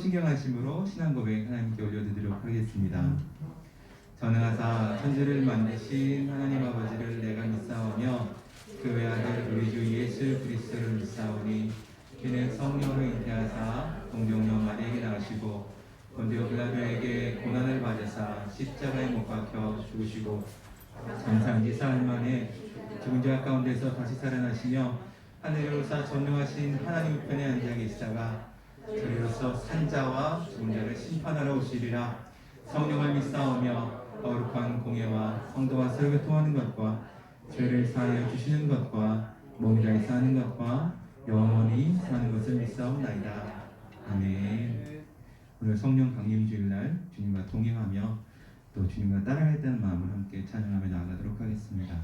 신경하심으로 신앙 고백 하나님께 올려드리도록 하겠습니다. 전능하사 천지를 만드신 하나님 아버지를 내가 믿사오며 그 외아들 우리 주 예수 그리스도를 믿사오니 그는 성령을 잉태하사 동정녀 마리에게 낳으시고 본디오 빌라도에게 고난을 받으사 십자가에 못 박혀 죽으시고 장사한 지 사흘 만에 죽은 자 가운데서 다시 살아나시며 하늘에 오르사 전능하신 하나님 우편에 앉아 계시다가 저리로서 산자와 죽은 자를 심판하러 오시리라. 성령을 믿사오며 거룩한 공예와 성도와 서로 교통하는 것과 죄를 사하여 주시는 것과 몸자에 사는 것과 영원히 사는 것을 믿사옵나이다. 아멘. 오늘 성령 강림 주일날 주님과 동행하며 또 주님과 따라가겠다는 마음을 함께 찬양하며 나아가도록 하겠습니다.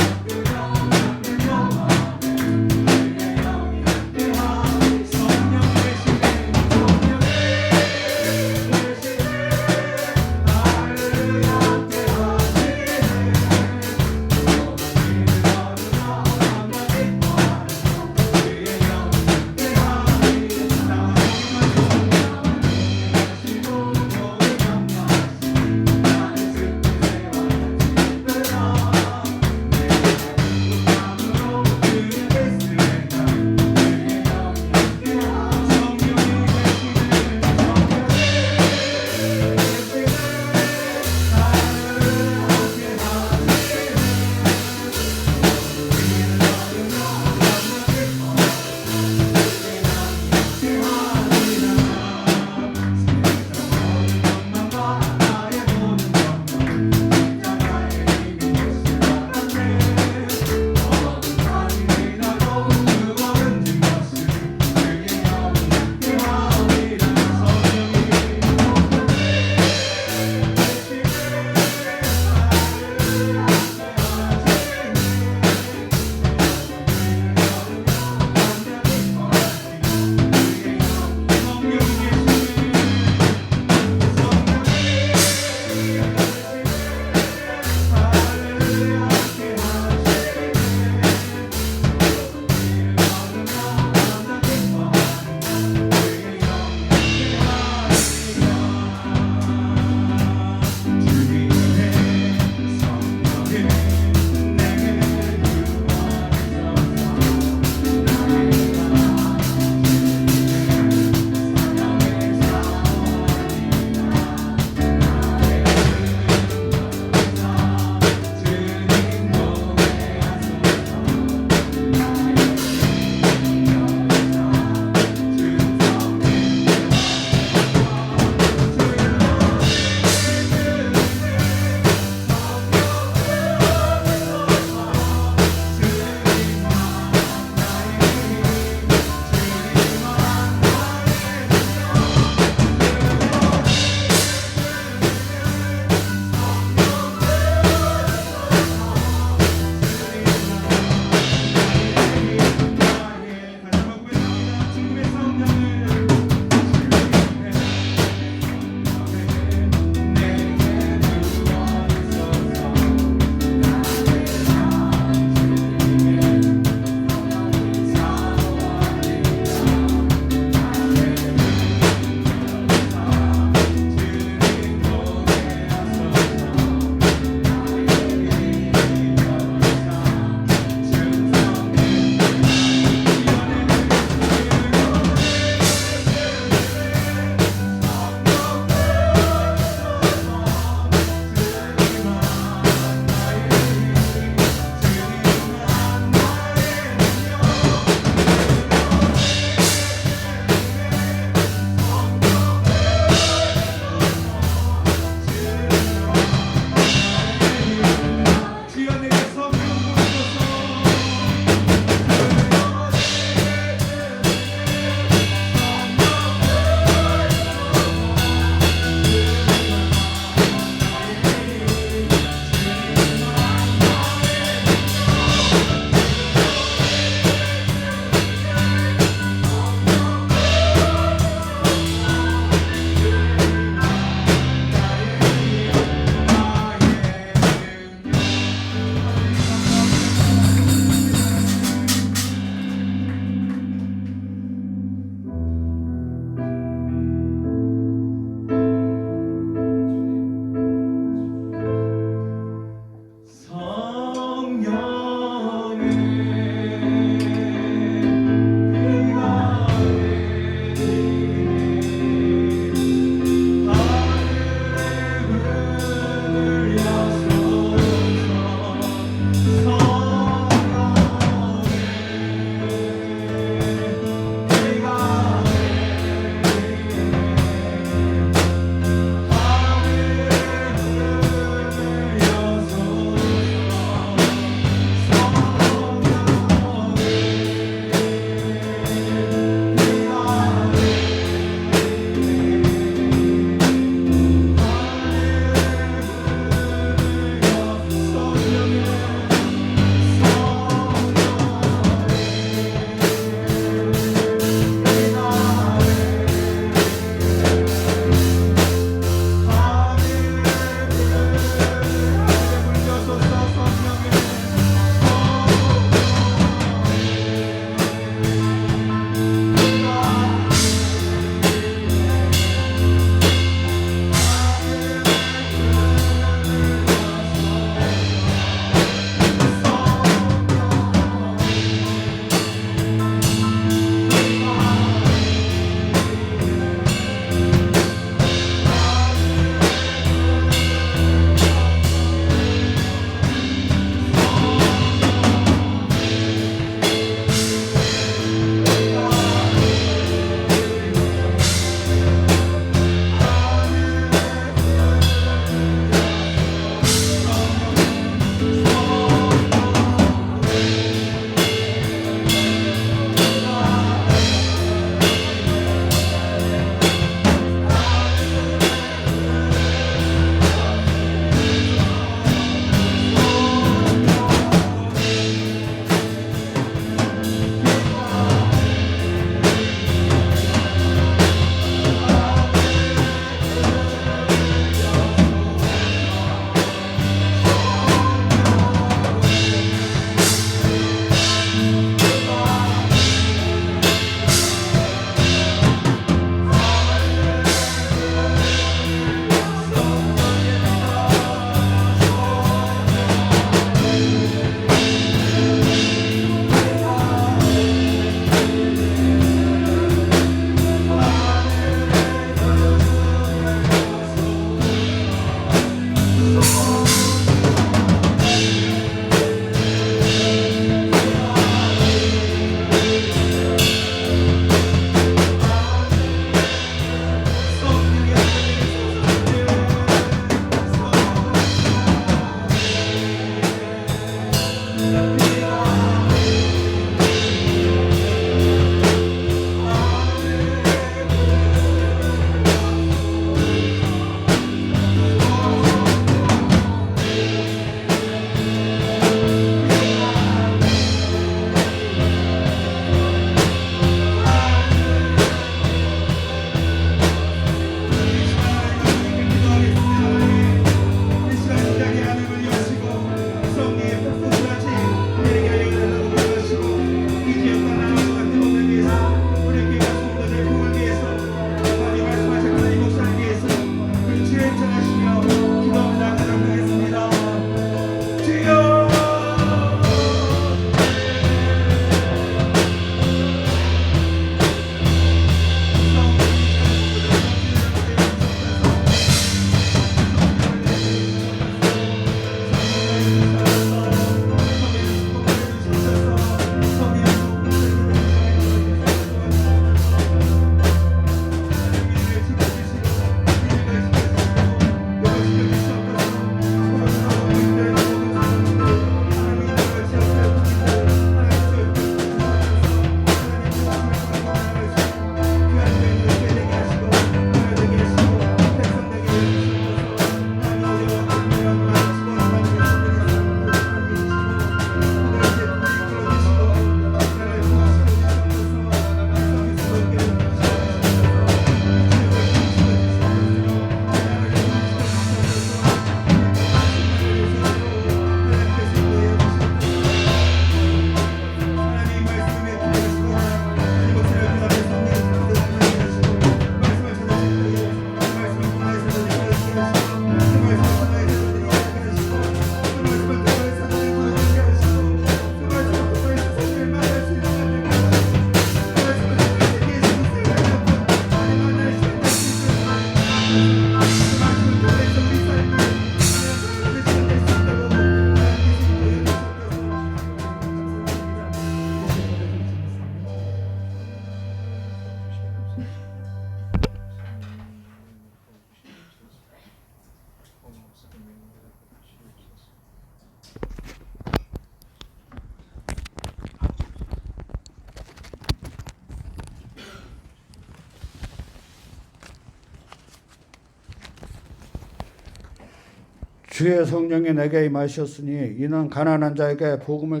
주의 성령이 내게 임하셨으니 이는 가난한 자에게 복음을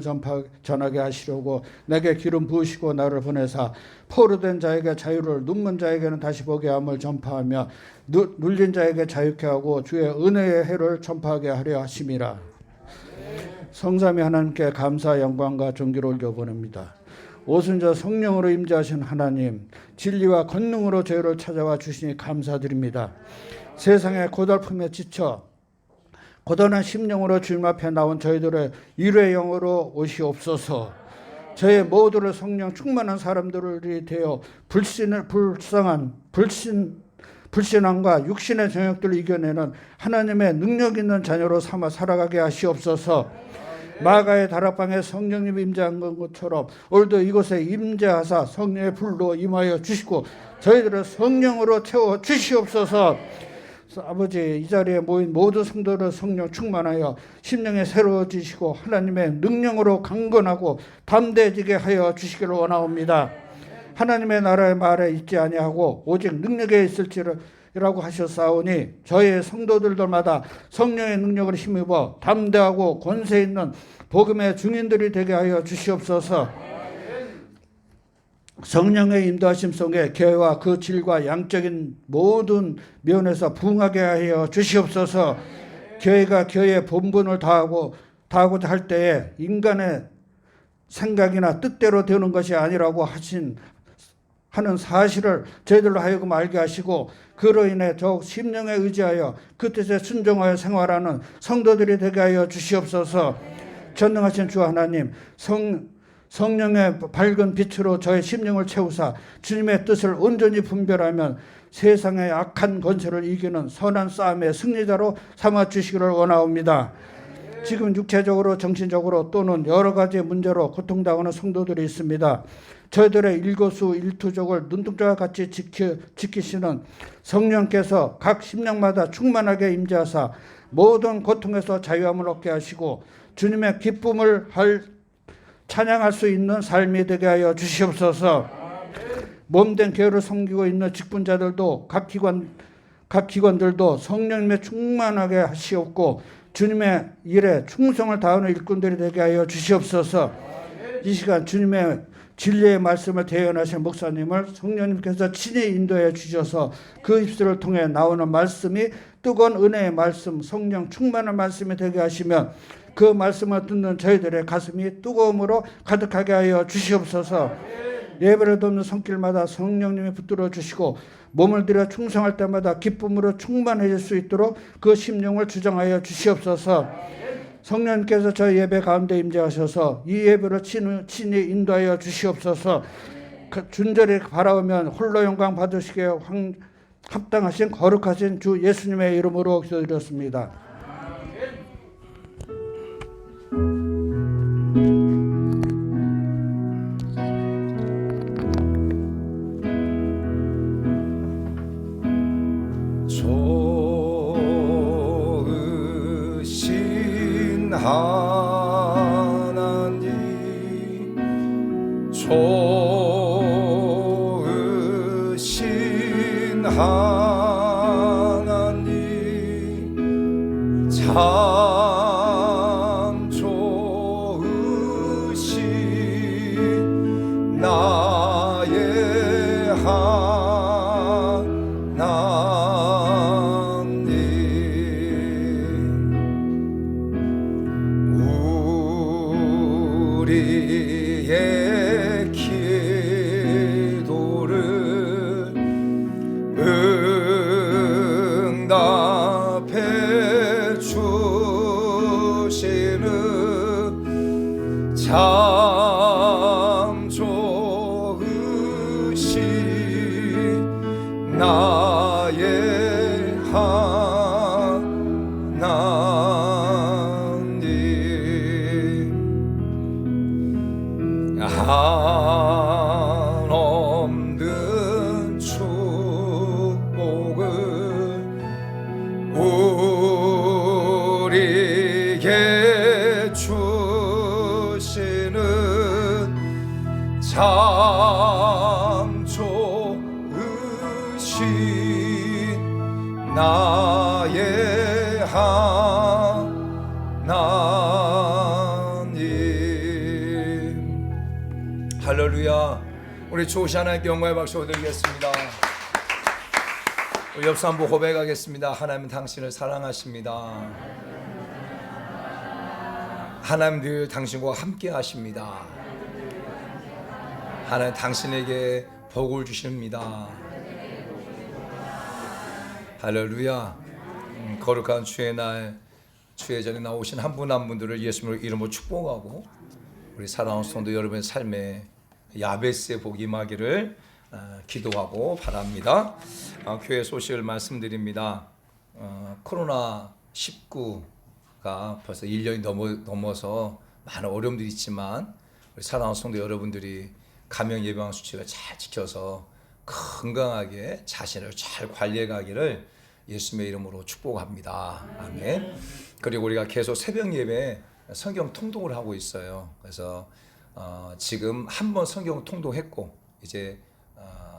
전하게 하시려고 내게 기름 부으시고 나를 보내사 포로된 자에게 자유를, 눈먼 자에게는 다시 보게 함을 전파하며 눌린 자에게 자유케 하고 주의 은혜의 해를 전파하게 하려 하심이라. 성삼위 하나님께 감사 영광과 존귀를 올려보냅니다. 오순절 성령으로 임재하신 하나님, 진리와 권능으로 저희를 찾아와 주시니 감사드립니다. 세상의 고달픔에 지쳐 고단한 심령으로 주님 앞에 나온 저희들의 일회용으로 오시옵소서. 저희 모두를 성령 충만한 사람들이 되어 불신함과 육신의 정욕들을 이겨내는 하나님의 능력 있는 자녀로 삼아 살아가게 하시옵소서. 마가의 다락방에 성령님이 임재한 것처럼 오늘도 이곳에 임재하사 성령의 불로 임하여 주시고 저희들을 성령으로 채워 주시옵소서. 아버지, 이 자리에 모인 모든 성도를 성령 충만하여 심령에 새로워지시고 하나님의 능력으로 강건하고 담대해지게 하여 주시기를 원하옵니다. 하나님의 나라의 말에 있지 아니하고 오직 능력에 있을지라고 하셨사오니 저희 성도들마다 성령의 능력을 힘입어 담대하고 권세 있는 복음의 증인들이 되게 하여 주시옵소서. 성령의 인도하심 속에 교회와 그 질과 양적인 모든 면에서 부흥하게 하여 주시옵소서. 교회가 교회의 본분을 다하고자 할 때에 인간의 생각이나 뜻대로 되는 것이 아니라고 하는 사실을 저희들로 하여금 알게 하시고 그로 인해 더욱 심령에 의지하여 그 뜻에 순종하여 생활하는 성도들이 되게 하여 주시옵소서. 전능하신 주 하나님, 성령의 밝은 빛으로 저의 심령을 채우사 주님의 뜻을 온전히 분별하면 세상의 악한 권세를 이기는 선한 싸움의 승리자로 삼아주시기를 원하옵니다. 지금 육체적으로 정신적으로 또는 여러 가지 문제로 고통당하는 성도들이 있습니다. 저희들의 일거수 일투족을 눈동자와 같이 지키시는 성령께서 각 심령마다 충만하게 임재하사 모든 고통에서 자유함을 얻게 하시고 주님의 기쁨을 찬양할 수 있는 삶이 되게 하여 주시옵소서. 몸된 교회를 섬기고 있는 직분자들도 각 기관들도 성령님의 충만하게 하시옵고 주님의 일에 충성을 다하는 일꾼들이 되게 하여 주시옵소서. 이 시간 주님의 진리의 말씀을 대연하신 목사님을 성령님께서 친히 인도해 주셔서 그 입술을 통해 나오는 말씀이 뜨거운 은혜의 말씀, 성령 충만한 말씀이 되게 하시면 그 말씀을 듣는 저희들의 가슴이 뜨거움으로 가득하게 하여 주시옵소서. 예배를 돕는 손길마다 성령님이 붙들어 주시고 몸을 들여 충성할 때마다 기쁨으로 충만해질 수 있도록 그 심령을 주장하여 주시옵소서. 성령님께서 저희 예배 가운데 임재하셔서 이 예배를 친히 인도하여 주시옵소서. 준절히 바라오면 홀로 영광 받으시기에 합당하신 거룩하신 주 예수님의 이름으로 기도드렸습니다. 좋으신 하나님, 좋으신 하나님, 참 좋으신 나의 우리의 기도를 응답해 주시는 참 좋으신 나의 하나님, 한없는 축복을 우리에게 주시는 참 좋으신 나의 하나님, 할렐루야. 우리 좋으신 하나님께 영광의 박수 드리겠습니다. 우리 옆 사람 보고 고백하겠습니다. 하나님은 당신을 사랑하십니다. 하나님 늘 당신과 함께 하십니다. 하나님 당신에게 복을 주십니다. 할렐루야. 거룩한 주의 날, 주의 전에 나오신 한 분 한 분들을 예수님의 이름으로 축복하고 우리 사랑하는 성도 여러분의 삶에 야베스의 복이 임하기를 기도하고 바랍니다. 교회 소식을 말씀드립니다. 코로나 19가 벌써 1년이 넘어서 많은 어려움들이 있지만 우리 사랑하는 성도 여러분들이 감염 예방 수칙을 잘 지켜서 건강하게 자신을 잘 관리해 가기를 예수님의 이름으로 축복합니다. 아멘. 그리고 우리가 계속 새벽 예배 성경 통독을 하고 있어요. 그래서 지금 한 번 성경 통독했고 이제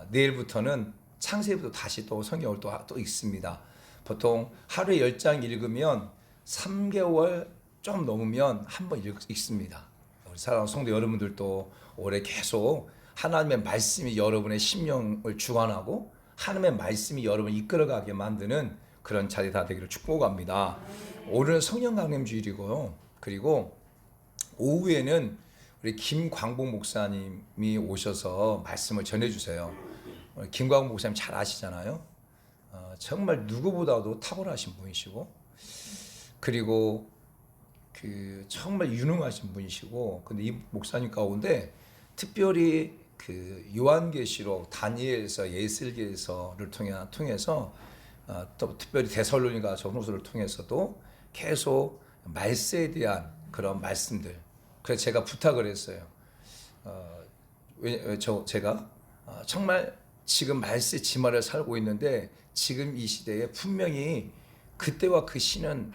내일부터는 창세기부터 다시 또 성경을 또 읽습니다. 보통 하루에 10장 읽으면 3개월 좀 넘으면 한 번 읽습니다. 우리 사랑하는 성도 여러분들도 올해 계속 하나님의 말씀이 여러분의 심령을 주관하고 하나님의 말씀이 여러분을 이끌어가게 만드는 그런 자리 다 되기를 축복합니다. 오늘은 성령 강림 주일이고요. 그리고 오후에는 우리 김광복 목사님이 오셔서 말씀을 전해주세요. 김광복 목사님 잘 아시잖아요. 정말 누구보다도 탁월하신 분이시고 그리고 정말 유능하신 분이시고 근데 이 목사님 가운데 특별히 요한계시록, 다니엘서, 예슬기서를 통해서 또 특별히 데살로니가 전후서를 통해서도 계속 말세에 대한 그런 말씀들. 그래서 제가 부탁을 했어요. 제가 정말 지금 말세 지말을 살고 있는데 지금 이 시대에 분명히 그때와 그 시기는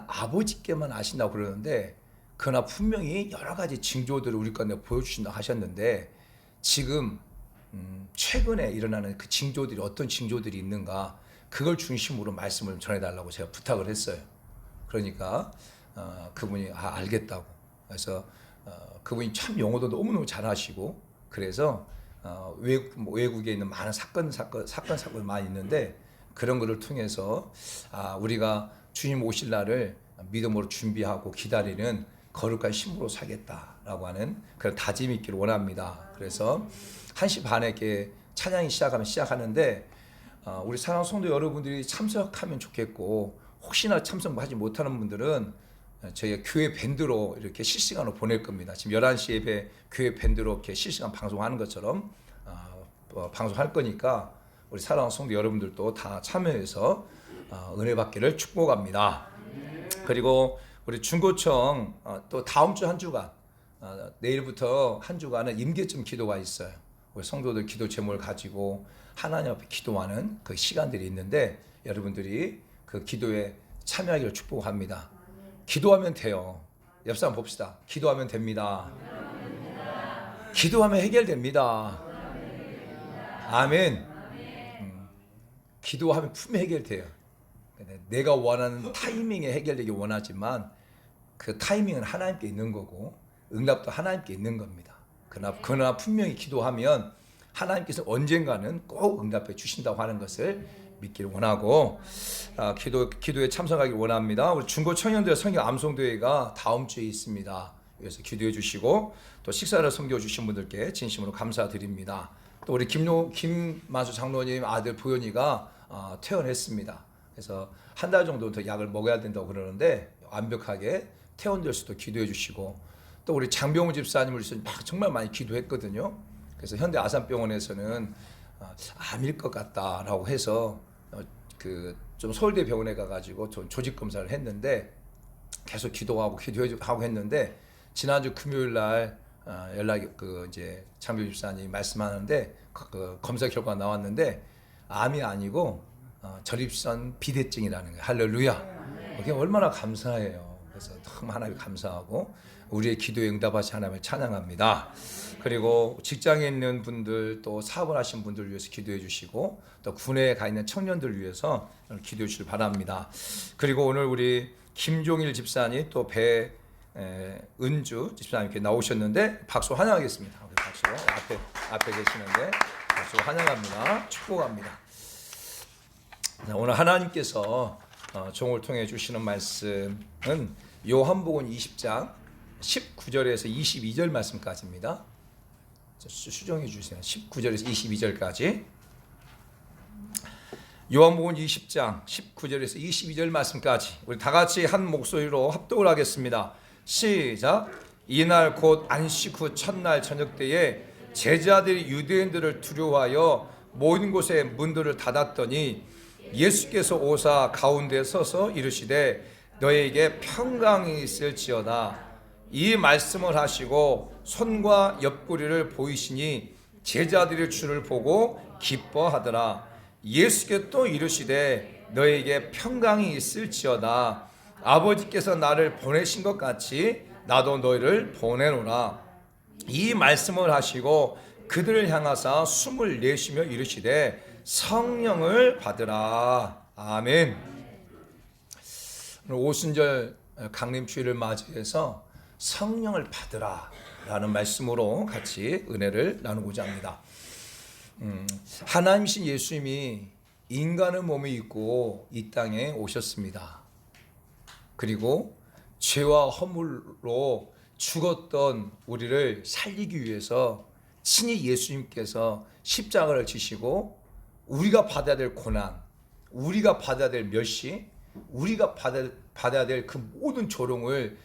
아버지께만 아신다고 그러는데 그러나 분명히 여러 가지 징조들을 우리 가운데 보여주신다고 하셨는데 지금 최근에 일어나는 그 징조들이 어떤 징조들이 있는가 그걸 중심으로 말씀을 전해달라고 제가 부탁을 했어요. 그러니까 그분이 알겠다고. 그래서 그분이 참 영어도 너무너무 잘하시고 그래서 외국에 있는 많은 사건 많이 있는데 그런 것을 통해서 우리가 주님 오실 날을 믿음으로 준비하고 기다리는 거룩한 신부로 살겠다라고 하는 그런 다짐이 있기를 원합니다. 그래서 1시 반에 이렇게 찬양이 시작하는데 우리 사랑하는 성도 여러분들이 참석하면 좋겠고 혹시나 참석하지 못하는 분들은 저희가 교회 밴드로 이렇게 실시간으로 보낼 겁니다. 지금 11시 예배 교회 밴드로 이렇게 실시간 방송하는 것처럼 방송할 거니까 우리 사랑하는 성도 여러분들도 다 참여해서 은혜 받기를 축복합니다. 그리고 우리 중고청 또 다음 주 한 주간 내일부터 한 주간은 임계점 기도가 있어요. 우리 성도들 기도 제목을 가지고 하나님 앞에 기도하는 그 시간들이 있는데 여러분들이 그 기도에 참여하기를 축복합니다. 기도하면 돼요. 옆 사람 봅시다. 기도하면 됩니다. 기도하면 해결됩니다. 아멘. 기도하면 분명히 해결돼요. 내가 원하는 타이밍에 해결되기 원하지만 그 타이밍은 하나님께 있는 거고 응답도 하나님께 있는 겁니다. 그러나 분명히 기도하면 하나님께서 언젠가는 꼭 응답해 주신다고 하는 것을 믿기를 원하고 기도에 참석하기를 원합니다. 우리 중고 청년들 성경 암송대회가 다음 주에 있습니다. 그래서 기도해 주시고 또 식사를 섬겨 주신 분들께 진심으로 감사드립니다. 또 우리 김만수 장로님 아들 보현이가 퇴원했습니다. 그래서 한 달 정도 더 약을 먹어야 된다고 그러는데 완벽하게 퇴원될 수도 기도해 주시고 또 우리 장병우 집사님을 위해서 정말 많이 기도했거든요. 그래서 현대 아산병원에서는 암일 것 같다라고 해서 좀 서울대 병원에 가가지고 좀 조직 검사를 했는데 계속 기도하고 했는데 지난주 금요일 날 연락이 이제 장병우 집사님이 말씀하는데 검사 결과 나왔는데 암이 아니고 전립선 비대증이라는 거예요. 할렐루야. 그게 얼마나 감사해요. 그래서 너무 하나님 감사하고 우리의 기도에 응답하신 하나님을 찬양합니다. 그리고 직장에 있는 분들 또 사업을 하신 분들 위해서 기도해 주시고 또 군에 가 있는 청년들 위해서 기도해 주시길 바랍니다. 그리고 오늘 우리 김종일 집사님 또 배은주 집사님께 나오셨는데 박수 환영하겠습니다. 박수. 앞에 계시는데 박수 환영합니다. 축복합니다. 오늘 하나님께서 종을 통해 주시는 말씀은 요한복음 20장 19절에서 22절 말씀까지입니다. 수정해 주세요. 19절에서 22절까지. 요한복음 20장 19절에서 22절 말씀까지 우리 다 같이 한 목소리로 합독을 하겠습니다. 시작. 이날 곧 안식 후 첫날 저녁 때에 제자들이 유대인들을 두려워하여 모인 곳에 문들을 닫았더니 예수께서 오사 가운데 서서 이르시되 너에게 평강이 있을지어다. 이 말씀을 하시고 손과 옆구리를 보이시니 제자들이 주를 보고 기뻐하더라. 예수께 또 이르시되 너에게 평강이 있을지어다. 아버지께서 나를 보내신 것 같이 나도 너희를 보내노라. 이 말씀을 하시고 그들을 향하사 숨을 내쉬며 이르시되 성령을 받으라. 아멘. 오늘 오순절 강림주일을 맞이해서 성령을 받으라 라는 말씀으로 같이 은혜를 나누고자 합니다. 하나님이신 예수님이 인간의 몸에 입고 이 땅에 오셨습니다. 그리고 죄와 허물로 죽었던 우리를 살리기 위해서 친히 예수님께서 십자가를 지시고 우리가 받아야 될 고난, 우리가 받아야 될 멸시, 우리가 받아야 될 그 모든 조롱을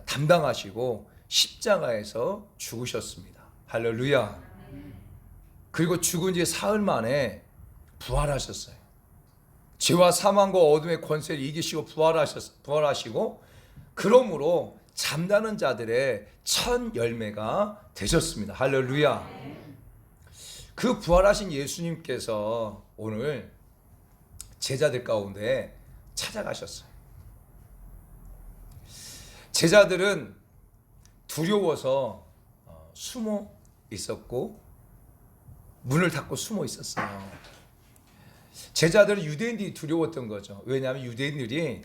담당하시고 십자가에서 죽으셨습니다. 할렐루야. 그리고 죽은 지 사흘 만에 부활하셨어요. 죄와 사망과 어둠의 권세를 이기시고 부활하시고 그러므로 잠자는 자들의 첫 열매가 되셨습니다. 할렐루야. 그 부활하신 예수님께서 오늘 제자들 가운데 찾아가셨어요. 제자들은 두려워서 숨어 있었고 문을 닫고 숨어 있었어요. 제자들은 유대인들이 두려웠던 거죠. 왜냐하면 유대인들이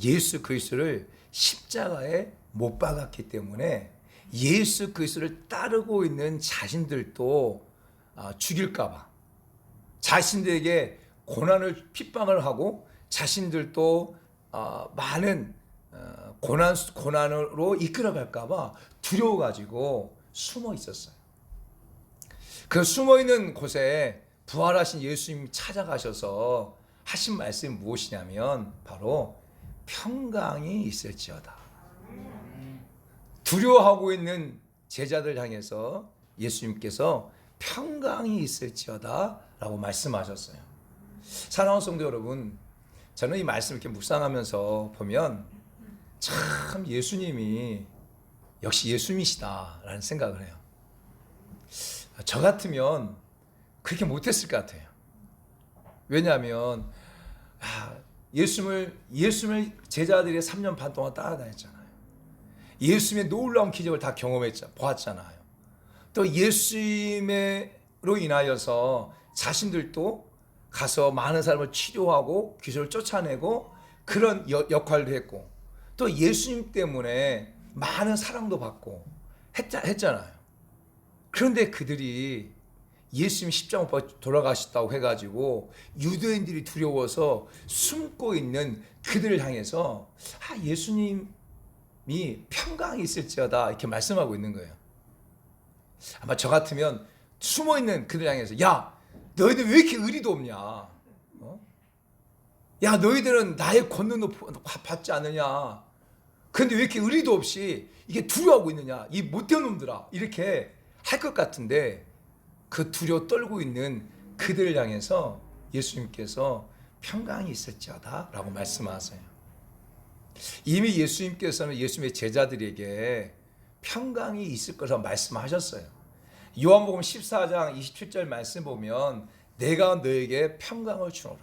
예수 그리스도를 십자가에 못 박았기 때문에 예수 그리스도를 따르고 있는 자신들도 죽일까 봐, 자신들에게 고난을 핍박을 하고 자신들도 많은 고난으로 이끌어갈까 봐 두려워가지고 숨어 있었어요. 그 숨어 있는 곳에 부활하신 예수님이 찾아가셔서 하신 말씀이 무엇이냐면 바로 평강이 있을지어다. 두려워하고 있는 제자들 향해서 예수님께서 평강이 있을지어다 라고 말씀하셨어요. 사랑하는 성도 여러분, 저는 이 말씀 이렇게 묵상하면서 보면 참 예수님이 역시 예수님이시다 라는 생각을 해요. 저 같으면 그렇게 못했을 것 같아요. 왜냐하면 예수님을 제자들이 3년 반 동안 따라다녔잖아요. 예수님의 놀라운 기적을 다 보았잖아요. 또 예수님으로 인하여서 자신들도 가서 많은 사람을 치료하고 귀신을 쫓아내고 그런 역할도 했고 또 예수님 때문에 많은 사랑도 받고 했잖아요. 그런데 그들이 예수님이 십자가 못 박혀 돌아가셨다고 해가지고 유대인들이 두려워서 숨고 있는 그들을 향해서 예수님이 평강이 있을지어다 이렇게 말씀하고 있는 거예요. 아마 저 같으면 숨어있는 그들 향해서 야 너희들 왜 이렇게 의리도 없냐, 야 너희들은 나의 권능도 받지 않느냐, 그런데 왜 이렇게 의리도 없이 이게 두려워하고 있느냐, 이 못된 놈들아, 이렇게 할 것 같은데 그 두려워 떨고 있는 그들을 향해서 예수님께서 평강이 있을지어다 라고 말씀하세요. 이미 예수님께서는 예수님의 제자들에게 평강이 있을 거라고 말씀하셨어요. 요한복음 14장 27절 말씀 보면 내가 너에게 평강을 주노라.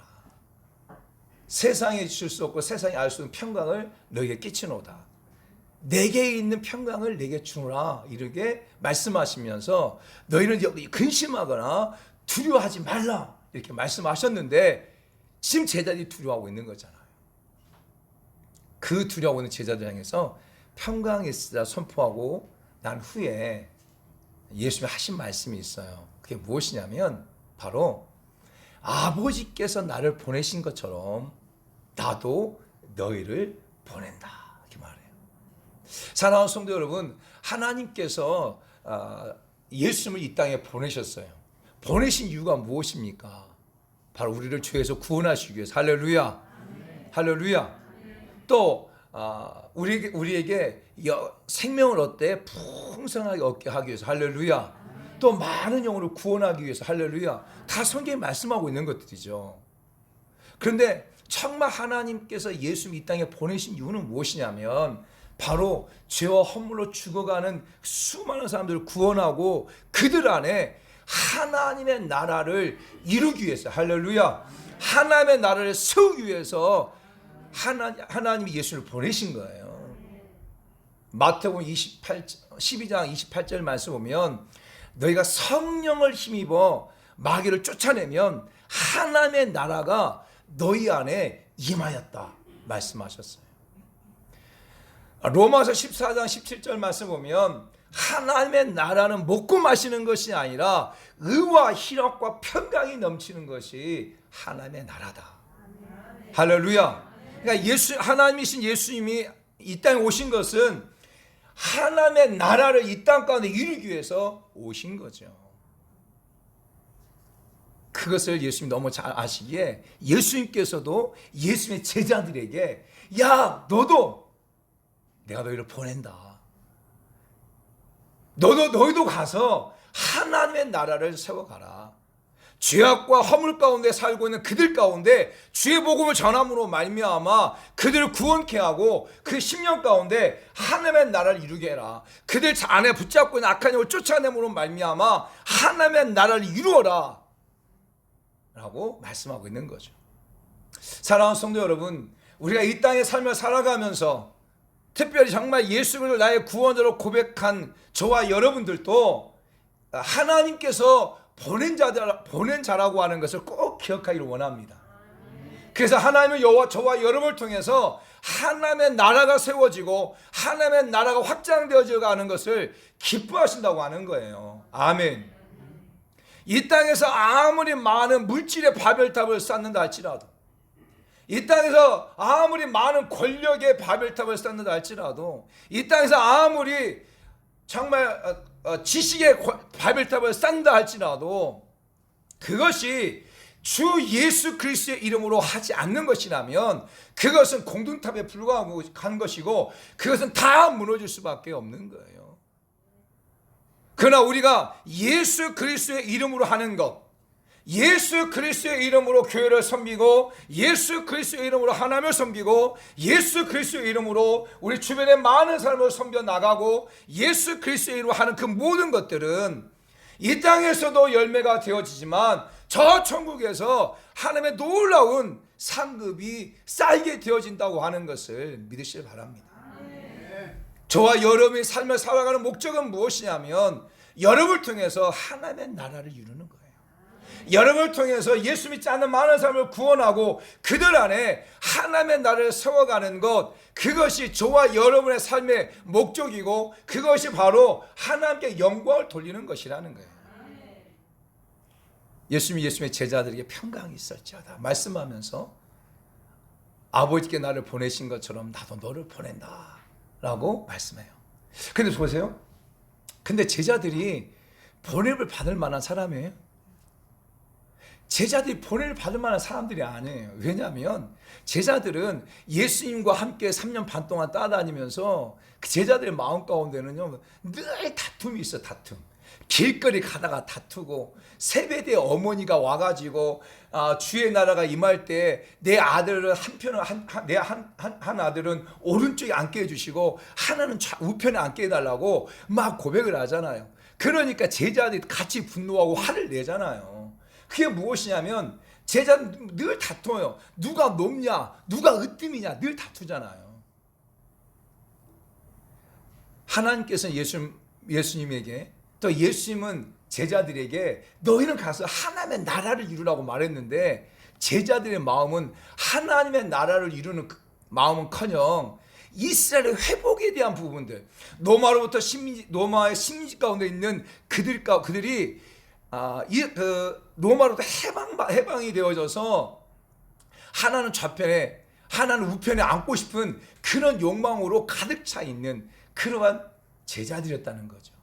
세상에 줄 수 없고 세상에 알 수 없는 평강을 너에게 끼치노다. 내게 있는 평강을 내게 주노라 이렇게 말씀하시면서 너희는 근심하거나 두려워하지 말라 이렇게 말씀하셨는데 지금 제자들이 두려워하고 있는 거잖아요. 그 두려워하고 있는 제자들 향해서 평강이 있으라 선포하고 난 후에 예수님이 하신 말씀이 있어요. 그게 무엇이냐면 바로 아버지께서 나를 보내신 것처럼 나도 너희를 보낸다. 이렇게 말해요. 사랑하는 성도 여러분, 하나님께서 예수님을 이 땅에 보내셨어요. 보내신 이유가 무엇입니까? 바로 우리를 죄에서 구원하시기 위해서. 할렐루야. 할렐루야. 또 우리에게 생명을 얻되 풍성하게 얻게 하기 위해서. 할렐루야. 또 많은 영혼을 구원하기 위해서. 할렐루야. 다 성경에 말씀하고 있는 것들이죠. 그런데 정말 하나님께서 예수님 이 땅에 보내신 이유는 무엇이냐면 바로 죄와 허물로 죽어가는 수많은 사람들을 구원하고 그들 안에 하나님의 나라를 이루기 위해서. 할렐루야. 하나님의 나라를 세우기 위해서 하나님이 예수를 보내신 거예요. 마태복음 12장 28절 말씀 보면 너희가 성령을 힘입어 마귀를 쫓아내면 하나님의 나라가 너희 안에 임하였다 말씀하셨어요. 로마서 14장 17절 말씀 보면 하나님의 나라는 먹고 마시는 것이 아니라 의와 희락과 평강이 넘치는 것이 하나님의 나라다. 할렐루야. 그러니까 하나님이신 예수님이 이 땅에 오신 것은 하나님의 나라를 이 땅 가운데 이루기 위해서 오신 거죠. 그것을 예수님이 너무 잘 아시기에 예수님께서도 예수님의 제자들에게 야 너도 내가 너희를 보낸다. 너희도 가서 하나님의 나라를 세워가라. 죄악과 허물 가운데 살고 있는 그들 가운데 주의 복음을 전함으로 말미암아 그들을 구원케 하고 그 10년 가운데 하나님의 나라를 이루게 해라. 그들 안에 붙잡고 있는 악한 영을 쫓아내므로 말미암아 하나님의 나라를 이루어라 라고 말씀하고 있는 거죠. 사랑하는 성도 여러분, 우리가 이 땅의 삶을 살아가면서 특별히 정말 예수를 나의 구원으로 고백한 저와 여러분들도 하나님께서 보낸 자라고 하는 것을 꼭 기억하기를 원합니다. 그래서 하나님은 저와 여러분을 통해서 하나님의 나라가 세워지고 하나님의 나라가 확장되어져 가는 것을 기뻐하신다고 하는 거예요. 아멘. 이 땅에서 아무리 많은 물질의 바벨탑을 쌓는다 할지라도, 이 땅에서 아무리 많은 권력의 바벨탑을 쌓는다 할지라도, 이 땅에서 아무리 정말 지식의 바벨탑을 쌓는다 할지라도 그것이 주 예수 그리스도의 이름으로 하지 않는 것이라면 그것은 공동탑에 불과한 것이고 그것은 다 무너질 수밖에 없는 거예요. 그러나 우리가 예수 그리스도의 이름으로 하는 것, 예수 그리스도의 이름으로 교회를 섬기고 예수 그리스도의 이름으로 하나님을 섬기고 예수 그리스도의 이름으로 우리 주변의 많은 사람을 섬겨 나가고 예수 그리스도의 이름으로 하는 그 모든 것들은 이 땅에서도 열매가 되어지지만 저 천국에서 하나님의 놀라운 상급이 쌓이게 되어진다고 하는 것을 믿으시길 바랍니다. 저와 여러분의 삶을 살아가는 목적은 무엇이냐면 여러분을 통해서 하나님의 나라를 이루는 거예요. 여러분을 통해서 예수 믿지 않는 많은 사람을 구원하고 그들 안에 하나님의 나라를 세워가는 것, 그것이 저와 여러분의 삶의 목적이고 그것이 바로 하나님께 영광을 돌리는 것이라는 거예요. 예수님의 제자들에게 평강이 있을지어다 말씀하면서 아버지께 나를 보내신 것처럼 나도 너를 보낸다 라고 말씀해요. 근데 보세요. 근데 제자들이 보냄을 받을 만한 사람이에요? 제자들이 보냄을 받을 만한 사람들이 아니에요. 왜냐하면 제자들은 예수님과 함께 3년 반 동안 따라다니면서 그 제자들의 마음 가운데는요 늘 다툼이 있어. 다툼. 길거리 가다가 다투고 세베대의 어머니가 와가지고 주의 나라가 임할 때 내 아들은 한 아들은 오른쪽에 앉게 해주시고 하나는 우편에 앉게 해달라고 막 고백을 하잖아요. 그러니까 제자들이 같이 분노하고 화를 내잖아요. 그게 무엇이냐면 제자는 늘 다퉈요. 누가 높냐 누가 으뜸이냐 늘 다투잖아요. 하나님께서는 예수님에게 또 예수님은 제자들에게 너희는 가서 하나님의 나라를 이루라고 말했는데 제자들의 마음은 하나님의 나라를 이루는 마음은커녕 이스라엘의 회복에 대한 부분들, 로마로부터 로마의 식민지 가운데 있는 그들이 로마로부터 해방이 되어져서 하나는 좌편에 하나는 우편에 앉고 싶은 그런 욕망으로 가득 차 있는 그러한 제자들이었다는 거죠.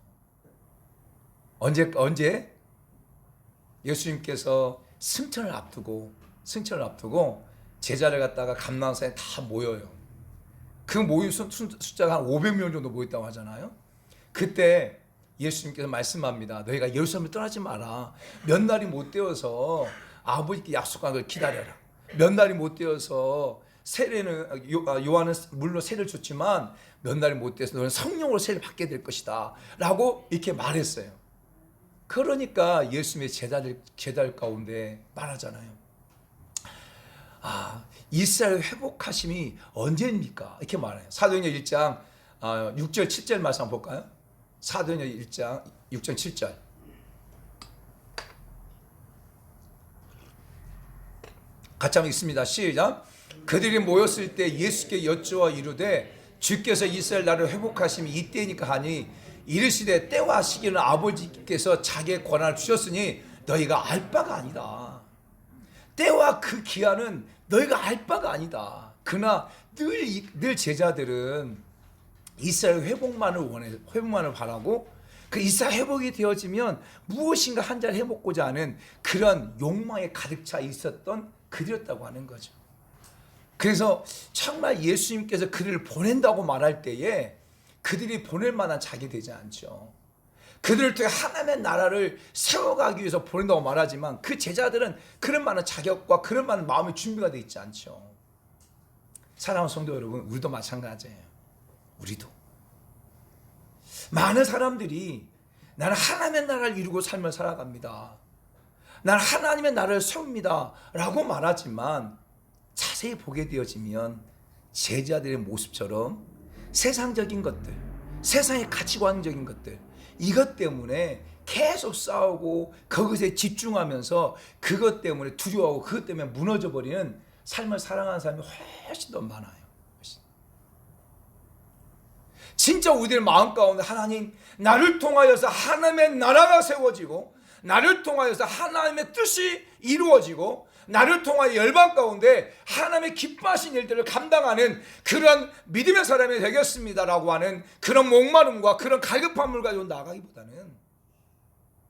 언제 예수님께서 승천을 앞두고 제자를 갖다가 감람산에 다 모여요. 그 모임 숫자가 한 500명 정도 모였다고 하잖아요. 그때 예수님께서 말씀합니다. 너희가 예루살렘을 떠나지 마라. 몇 날이 못 되어서 아버지께 약속한 걸 기다려라. 몇 날이 못 되어서 요한은 물론 세례를 줬지만 몇 날이 못 돼서 너는 성령으로 세례를 받게 될 것이다 라고 이렇게 말했어요. 그러니까 예수님의 제자들 가운데 말하잖아요. 이스라엘 회복하심이 언제입니까? 이렇게 말해요. 사도행전 1장 6절 7절 말씀 한번 볼까요? 사도행전 1장 6절 7절. 같이 한번 읽습니다. 시작. 그들이 모였을 때 예수께 여쭈어 이르되 주께서 이스라엘 나라를 회복하심이 이때니까 하니 이르시되 때와 시기는 아버지께서 자기의 권한을 주셨으니 너희가 알 바가 아니다. 때와 그 기한은 너희가 알 바가 아니다. 그러나 늘 제자들은 이스라엘 회복만을 바라고 그 이스라엘 회복이 되어지면 무엇인가 한 자를 해먹고자 하는 그런 욕망에 가득 차 있었던 그들이었다고 하는 거죠. 그래서 정말 예수님께서 그들을 보낸다고 말할 때에 그들이 보낼 만한 자격이 되지 않죠. 그들을 통해 하나님의 나라를 세워가기 위해서 보낸다고 말하지만 그 제자들은 그런 많은 자격과 그런 많은 마음의 준비가 되어 있지 않죠. 사랑하는 성도 여러분, 우리도 마찬가지예요. 우리도 많은 사람들이 나는 하나님의 나라를 이루고 삶을 살아갑니다. 나는 하나님의 나라를 세웁니다 라고 말하지만 자세히 보게 되어지면 제자들의 모습처럼 세상적인 것들, 세상의 가치관적인 것들, 이것 때문에 계속 싸우고 그것에 집중하면서 그것 때문에 두려워하고 그것 때문에 무너져 버리는 삶을 살아가는 사람이 훨씬 더 많아요. 진짜 우리들 마음 가운데 하나님, 나를 통하여서 하나님의 나라가 세워지고 나를 통하여서 하나님의 뜻이 이루어지고 나를 통하여 열방 가운데 하나님의 기뻐하신 일들을 감당하는 그런 믿음의 사람이 되겠습니다라고 하는 그런 목마름과 그런 갈급함을 가지고 나가기보다는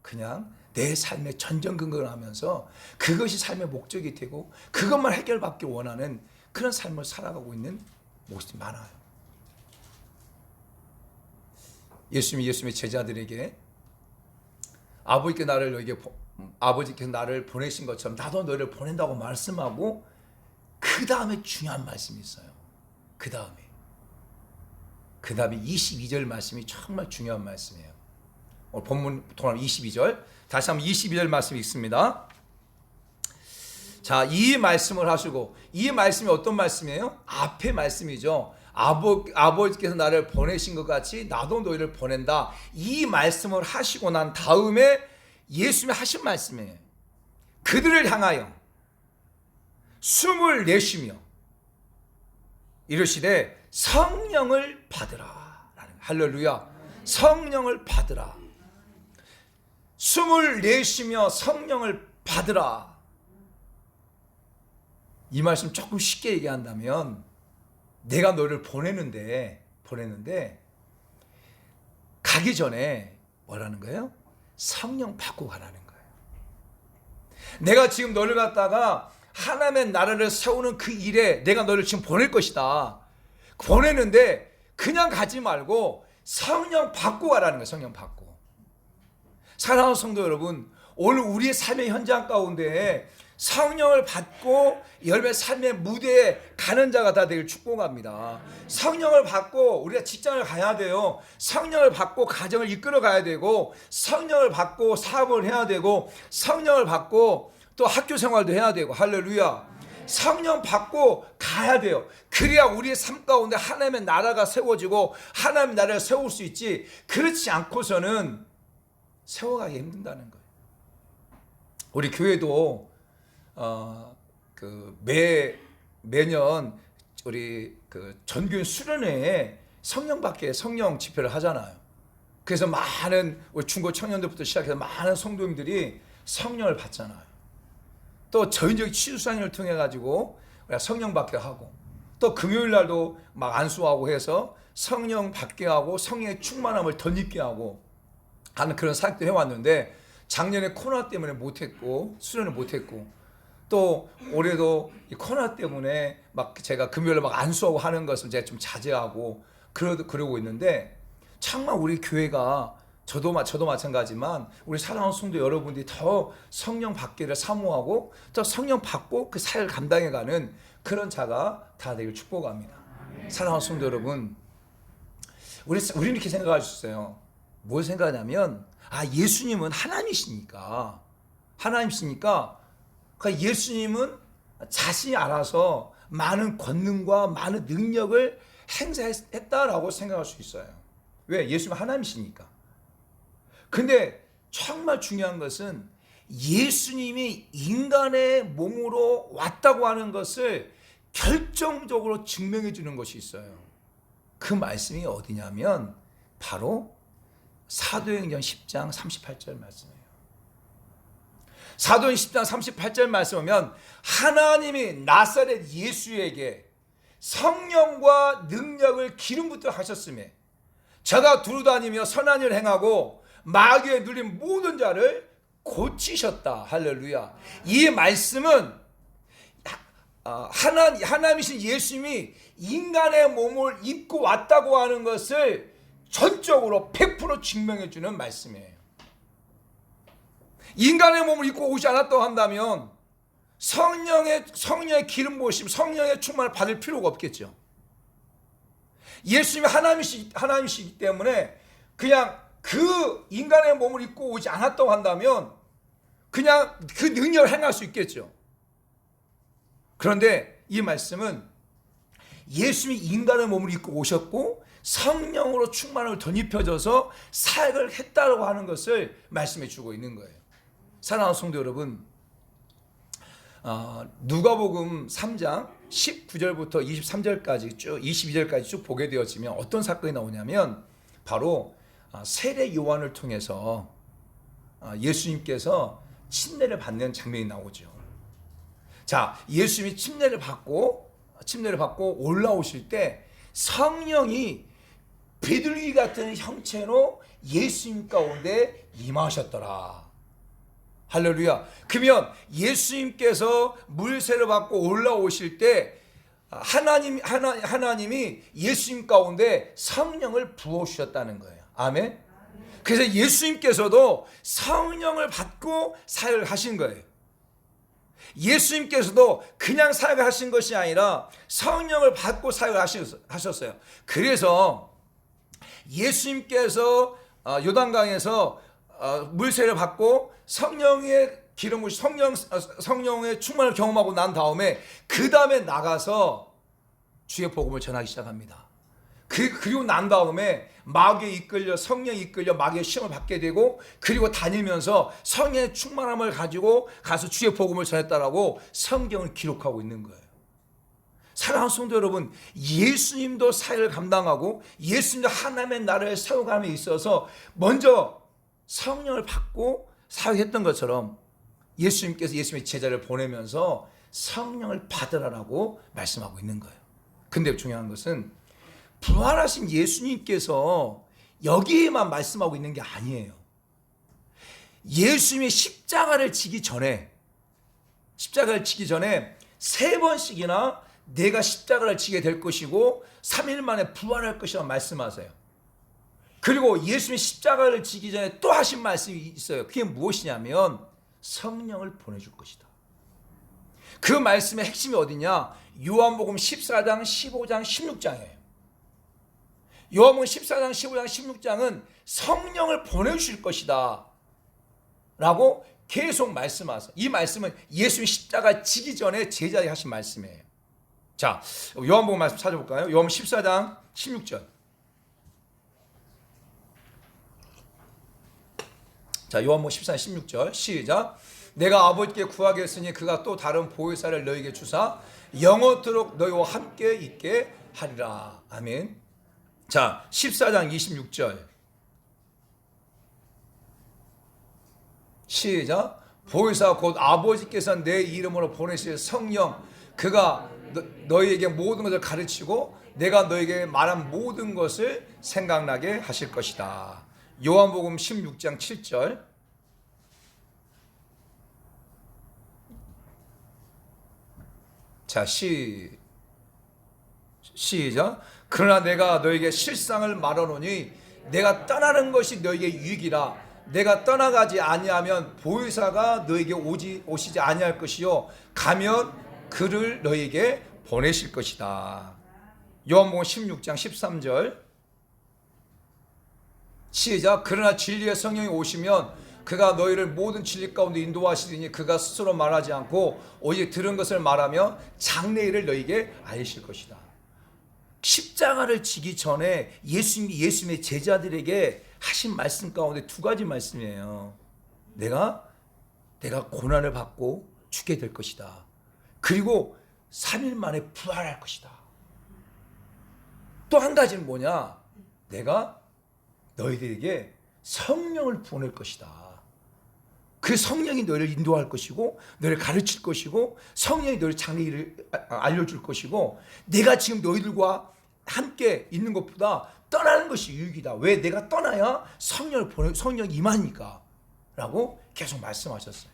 그냥 내 삶의 전전긍긍을 하면서 그것이 삶의 목적이 되고 그것만 해결받기 원하는 그런 삶을 살아가고 있는 모습이 많아요. 예수님의 제자들에게 아버지께서 나를 보내신 것처럼 나도 너를 보낸다고 말씀하고 그 다음에 중요한 말씀이 있어요. 그 다음에 22절 말씀이 정말 중요한 말씀이에요. 오늘 본문 통합 22절 다시 한번 22절 말씀 읽습니다. 자, 이 말씀을 하시고 이 말씀이 어떤 말씀이에요? 앞의 말씀이죠. 아버지께서 나를 보내신 것 같이 나도 너희를 보낸다. 이 말씀을 하시고 난 다음에 예수님이 하신 말씀이에요. 그들을 향하여 숨을 내쉬며 이르시되 성령을 받으라. 할렐루야. 성령을 받으라. 숨을 내쉬며 성령을 받으라. 이 말씀 조금 쉽게 얘기한다면 내가 너를 보내는데 가기 전에 뭐라는 거예요? 성령 받고 가라는 거예요. 내가 지금 너를 갖다가 하나님의 나라를 세우는 그 일에 내가 너를 지금 보낼 것이다. 보내는데 그냥 가지 말고 성령 받고 가라는 거예요. 성령 받고. 사랑하는 성도 여러분, 오늘 우리의 삶의 현장 가운데 성령을 받고 열매 삶의 무대에 가는 자가 다 되길 축복합니다. 성령을 받고 우리가 직장을 가야 돼요. 성령을 받고 가정을 이끌어 가야 되고 성령을 받고 사업을 해야 되고 성령을 받고 또 학교 생활도 해야 되고 할렐루야. 성령 받고 가야 돼요. 그래야 우리의 삶 가운데 하나님의 나라가 세워지고 하나님의 나라를 세울 수 있지, 그렇지 않고서는 세워가기 힘든다는 거예요. 우리 교회도 매년 우리 그 전교인 수련회에 성령 받게 성령 집회를 하잖아요. 그래서 많은 우리 중고 청년들부터 시작해서 많은 성도님들이 성령을 받잖아요. 또 저인적 치유상을 통해 가지고 성령 받게 하고, 또 금요일 날도 막 안수하고 해서 성령 받게 하고 성령의 충만함을 덧입게 하고 하는 그런 사역도 해왔는데, 작년에 코로나 때문에 못했고 수련을 못했고, 또 올해도 이 코로나 때문에 막 제가 금요일에 막 안수하고 하는 것을 제가 좀 자제하고 그러고 있는데, 정말 우리 교회가 저도 마찬가지지만 우리 사랑하는 성도 여러분들이 더 성령 받기를 사모하고 또 성령 받고 그 사역을 감당해가는 그런 자가 다 되길 축복합니다. 사랑하는 성도 여러분, 우리는 이렇게 생각할 수 있어요. 뭘 생각하냐면, 예수님은 하나님이시니까 그러니까 예수님은 자신이 알아서 많은 권능과 많은 능력을 행사했다라고 생각할 수 있어요. 왜? 예수님은 하나님이시니까. 근데 정말 중요한 것은 예수님이 인간의 몸으로 왔다고 하는 것을 결정적으로 증명해 주는 것이 있어요. 그 말씀이 어디냐면 바로 사도행전 10장 38절 말씀이에요. 사도행전 10장 38절 말씀 보면, 하나님이 나사렛 예수에게 성령과 능력을 기름 붓게 하셨으며 저가 두루다니며 선한 일을 행하고 마귀에 눌린 모든 자를 고치셨다. 할렐루야. 이 말씀은 하나님이신 예수님이 인간의 몸을 입고 왔다고 하는 것을 전적으로 100% 증명해 주는 말씀이에요. 인간의 몸을 입고 오지 않았다고 한다면 성령의 기름 부으심, 성령의 충만을 받을 필요가 없겠죠. 예수님이 하나님이시기 때문에 그냥 그 인간의 몸을 입고 오지 않았다고 한다면 그냥 그 능력을 행할 수 있겠죠. 그런데 이 말씀은 예수님이 인간의 몸을 입고 오셨고 성령으로 충만을 덧입혀져서 사역을 했다고 하는 것을 말씀해 주고 있는 거예요. 사랑하는 성도 여러분, 누가복음 3장 19절부터 23절까지 쭉 22절까지 쭉 보게 되어지면 어떤 사건이 나오냐면, 바로 세례 요한을 통해서 예수님께서 침례를 받는 장면이 나오죠. 자, 예수님이 침례를 받고 올라오실 때 성령이 비둘기 같은 형체로 예수님 가운데 임하셨더라. 할렐루야. 그러면 예수님께서 물세를 받고 올라오실 때 하나님이 예수님 가운데 성령을 부어주셨다는 거예요. 아멘. 그래서 예수님께서도 성령을 받고 사역을 하신 거예요. 예수님께서도 그냥 사역을 하신 것이 아니라 성령을 받고 사역을 하셨어요. 그래서 예수님께서 요단강에서 물세를 받고 성령의 기름을 성령의 충만을 경험하고 난 다음에 그 다음에 나가서 주의 복음을 전하기 시작합니다. 그리고 난 다음에 마귀에 이끌려 성령에 이끌려 마귀의 시험을 받게 되고, 그리고 다니면서 성령의 충만함을 가지고 가서 주의 복음을 전했다라고 성경을 기록하고 있는 거예요. 사랑하는 성도 여러분, 예수님도 사역을 감당하고 예수님도 하나님의 나라를 세워감에 있어서 먼저 성령을 받고 사역했던 것처럼 예수님께서 예수님의 제자를 보내면서 성령을 받으라라고 말씀하고 있는 거예요. 근데 중요한 것은 부활하신 예수님께서 여기에만 말씀하고 있는 게 아니에요. 예수님이 십자가를 지기 전에 3번씩이나 내가 십자가를 지게 될 것이고 3일 만에 부활할 것이라고 말씀하세요. 그리고 예수님이 십자가를 지기 전에 또 하신 말씀이 있어요. 그게 무엇이냐면 성령을 보내줄 것이다. 그 말씀의 핵심이 어디냐? 요한복음 14장, 15장, 16장이에요. 요한복음 14장, 15장, 16장은 성령을 보내주실 것이다 라고 계속 말씀하세요. 이 말씀은 예수님 십자가 지기 전에 제자에게 하신 말씀이에요. 자, 요한복음 말씀 찾아볼까요? 요한복음 14장 16절. 자, 요한복음 14장 16절 시작. 내가 아버지께 구하겠으니 그가 또 다른 보혜사를 너희에게 주사 영원토록 너희와 함께 있게 하리라. 아멘. 자, 14장 26절. 시작. 보혜사 곧 아버지께서 내 이름으로 보내실 성령, 그가 너희에게 모든 것을 가르치고 내가 너희에게 말한 모든 것을 생각나게 하실 것이다. 요한복음 16장 7절. 자, 시작. 그러나 내가 너에게 실상을 말하노니 내가 떠나는 것이 너에게 유익이라. 내가 떠나가지 아니하면 보혜사가 너에게 오시지 아니할 것이요 가면 그를 너에게 보내실 것이다. 요한복음 16장 13절. 시작. 그러나 진리의 성령이 오시면 그가 너희를 모든 진리 가운데 인도하시리니 그가 스스로 말하지 않고 오직 들은 것을 말하며 장래일을 너희에게 알리실 것이다. 십자가를 지기 전에 예수님의 제자들에게 하신 말씀 가운데 두 가지 말씀이에요. 내가 고난을 받고 죽게 될 것이다. 그리고 3일 만에 부활할 것이다. 또 한 가지는 뭐냐? 내가 너희들에게 성령을 보낼 것이다. 그 성령이 너희를 인도할 것이고 너희를 가르칠 것이고 성령이 너희를 장래일을 알려줄 것이고 내가 지금 너희들과 함께 있는 것보다 떠나는 것이 유익이다. 왜? 내가 떠나야 성령이 임하니까 라고 계속 말씀하셨어요.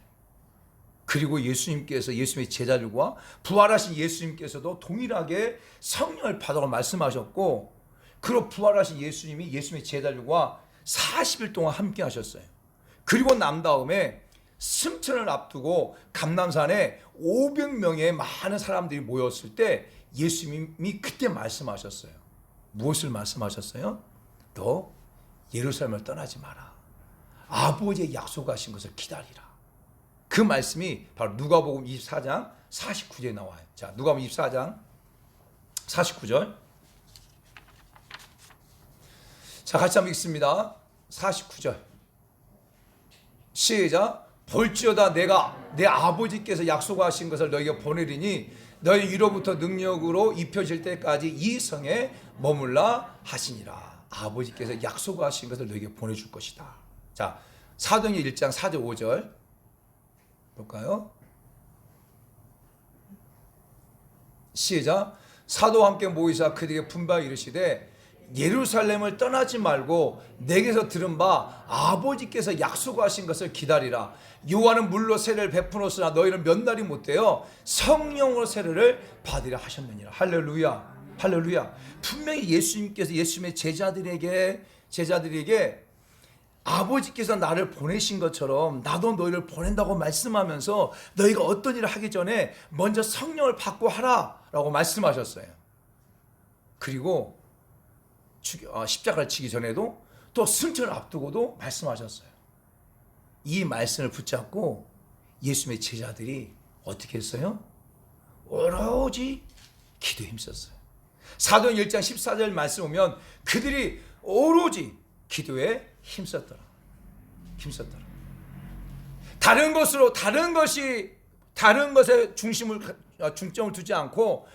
그리고 예수님께서 예수님의 제자들과 부활하신 예수님께서도 동일하게 성령을 받으라고 말씀하셨고, 그리고 부활하신 예수님이 예수님의 제자들과 40일 동안 함께 하셨어요. 그리고 난 다음에 승천을 앞두고 감람산에 500명의 많은 사람들이 모였을 때 예수님이 그때 말씀하셨어요. 무엇을 말씀하셨어요? 너 예루살렘을 떠나지 마라. 아버지의 약속하신 것을 기다리라. 그 말씀이 바로 누가복음 24장 49절에 나와요. 자, 누가복음 24장 49절. 자, 같이 한번 읽습니다. 49절. 시작. 볼지어다 내가 내 아버지께서 약속하신 것을 너희에게 보내리니 너희 위로부터 능력으로 입혀질 때까지 이 성에 머물라 하시니라. 아버지께서 약속하신 것을 너희에게 보내줄 것이다. 자, 사도행전 1장 4절 5절 볼까요? 시작. 사도와 함께 모이사 그들에게 분바에 이르시되 예루살렘을 떠나지 말고 내게서 들은 바 아버지께서 약속하신 것을 기다리라. 요한은 물로 세례를 베푸었으나 너희는 몇 날이 못되어 성령으로 세례를 받으라 하셨느니라. 할렐루야. 할렐루야. 분명히 예수님께서 예수님의 제자들에게 아버지께서 나를 보내신 것처럼 나도 너희를 보낸다고 말씀하면서 너희가 어떤 일을 하기 전에 먼저 성령을 받고 하라라고 말씀하셨어요. 그리고 십자가를 지기 전에도 또 승천을 앞두고도 말씀하셨어요. 이 말씀을 붙잡고 예수님의 제자들이 어떻게 했어요? 오로지 기도에 힘썼어요. 사도행 1장 14절 말씀 보면 그들이 오로지 기도에 힘썼더라. 다른 것에 중점을 두지 않고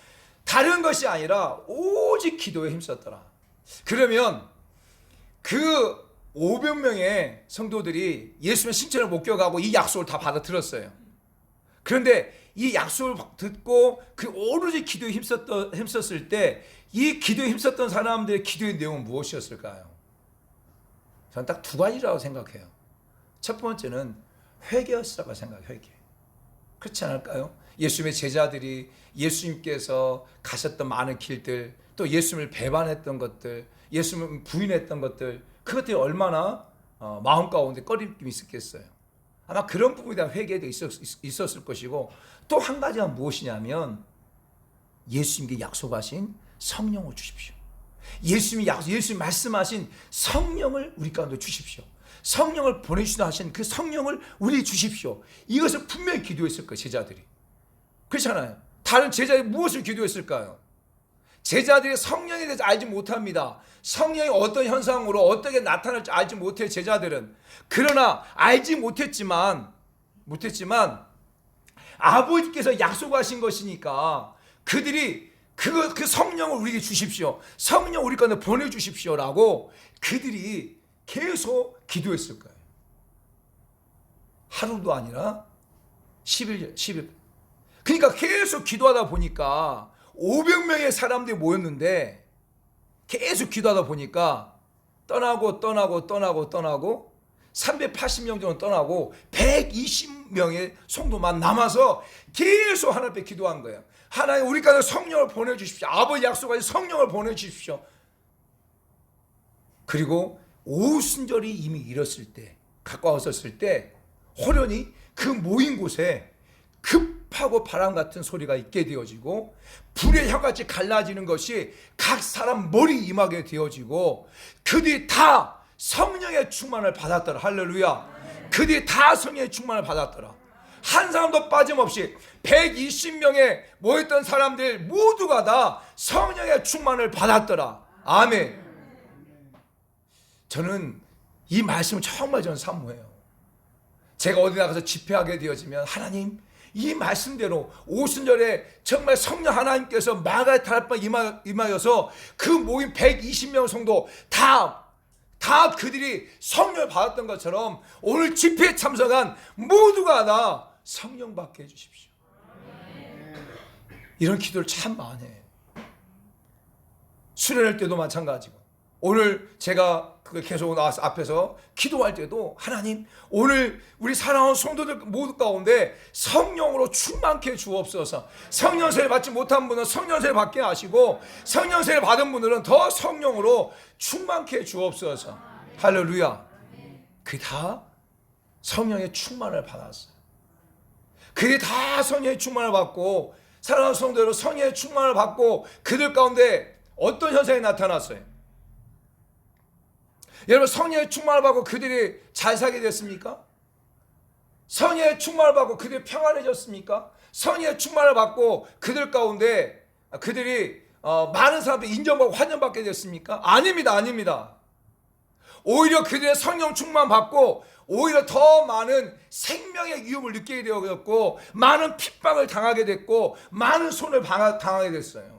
다른 것이 아니라 오직 기도에 힘썼더라. 그러면 그 500명의 성도들이 예수님의 신천을 목격하고 이 약속을 다 받아들었어요. 그런데 이 약속을 듣고 그 오로지 기도에 힘썼을 때 이 기도에 힘썼던 사람들의 기도의 내용은 무엇이었을까요? 저는 딱 두 가지라고 생각해요. 첫 번째는 회개였다고 생각해요. 회개. 그렇지 않을까요? 예수님의 제자들이 예수님께서 가셨던 많은 길들, 또 예수님을 배반했던 것들, 예수님을 부인했던 것들, 그것들이 얼마나 마음 가운데 꺼림이 있었겠어요. 아마 그런 부분에 대한 회개도 있었을 것이고, 또 한 가지가 무엇이냐면 예수님께 약속하신 성령을 주십시오. 예수님이 말씀하신 성령을 우리 가운데 주십시오. 성령을 보내주시다 하신 그 성령을 우리 주십시오. 이것을 분명히 기도했을 거예요. 제자들이. 그렇잖아요. 다른 제자들이 무엇을 기도했을까요? 제자들이 성령에 대해서 알지 못합니다. 성령이 어떤 현상으로 어떻게 나타날지 알지 못해요. 제자들은. 그러나 알지 못했지만 아버지께서 약속하신 것이니까 그들이 그 성령을 우리에게 주십시오. 성령 우리 가운데 보내주십시오라고 그들이 계속 기도했을 거예요. 하루도 아니라 10일. 그러니까 계속 기도하다 보니까 500명의 사람들이 모였는데 계속 기도하다 보니까 떠나고 380명 정도 떠나고 120명의 성도만 남아서 계속 하나님 앞에 기도한 거예요. 하나님 우리 가운데 성령을 보내주십시오. 아버지 약속하신 성령을 보내주십시오. 그리고 오순절이 이미 이뤘을 때, 가까웠었을 때 호련히 그 모인 곳에 급하고 바람 같은 소리가 있게 되어지고 불의 혀같이 갈라지는 것이 각 사람 머리 임하게 되어지고 그들이 다 성령의 충만을 받았더라. 할렐루야. 그들이 다 성령의 충만을 받았더라. 한 사람도 빠짐없이 120명의 모였던 사람들 모두가 다 성령의 충만을 받았더라. 아멘. 저는 이 말씀을 정말 저는 사모해요. 제가 어디 나가서 집회하게 되어지면 하나님 이 말씀대로 오순절에 정말 성령 하나님께서 마가의 달판 임하여서 그 모인 120명 성도 다 그들이 성령을 받았던 것처럼 오늘 집회에 참석한 모두가 다 성령 받게 해주십시오. 이런 기도를 참 많이 해요. 수련할 때도 마찬가지고 오늘 제가 계속 나와서 앞에서 기도할 때도 하나님 오늘 우리 사랑하는 성도들 모두 가운데 성령으로 충만케 주옵소서. 성령세를 받지 못한 분은 성령세를 받게 하시고 성령세를 받은 분들은 더 성령으로 충만케 주옵소서. 할렐루야. 그게 다 성령의 충만을 받았어요. 그게 다 성령의 충만을 받고 사랑하는 성도들 성령의 충만을 받고 그들 가운데 어떤 현상이 나타났어요? 여러분 성령의 충만을 받고 그들이 잘 살게 됐습니까? 성령의 충만을 받고 그들이 평안해졌습니까? 성령의 충만을 받고 그들 가운데 그들이 많은 사람들이 인정받고 환영받게 됐습니까? 아닙니다. 오히려 그들의 성령 충만 받고 오히려 더 많은 생명의 위협을 느끼게 되었고 많은 핍박을 당하게 됐고 많은 손을 당하게 됐어요.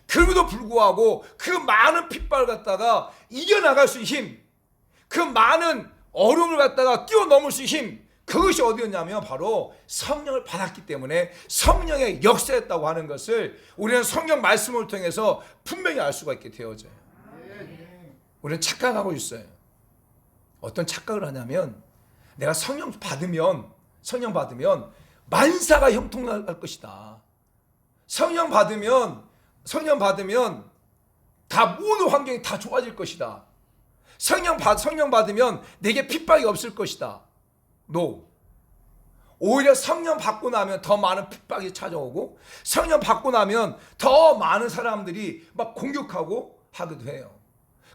그럼에도 불구하고 그 많은 핍박을 갖다가 이겨나갈 수 있는 힘, 그 많은 어려움을 갖다가 뛰어넘을 수 있는 힘, 그것이 어디였냐면 바로 성령을 받았기 때문에 성령의 역사였다고 하는 것을 우리는 성경 말씀을 통해서 분명히 알 수가 있게 되어져요. 우리는 착각하고 있어요. 어떤 착각을 하냐면 내가 성령 받으면 만사가 형통할 것이다. 성령 받으면 다 모든 환경이 다 좋아질 것이다. 성령 받으면 내게 핍박이 없을 것이다. No. 오히려 성령 받고 나면 더 많은 핍박이 찾아오고 성령 받고 나면 더 많은 사람들이 막 공격하고 하기도 해요.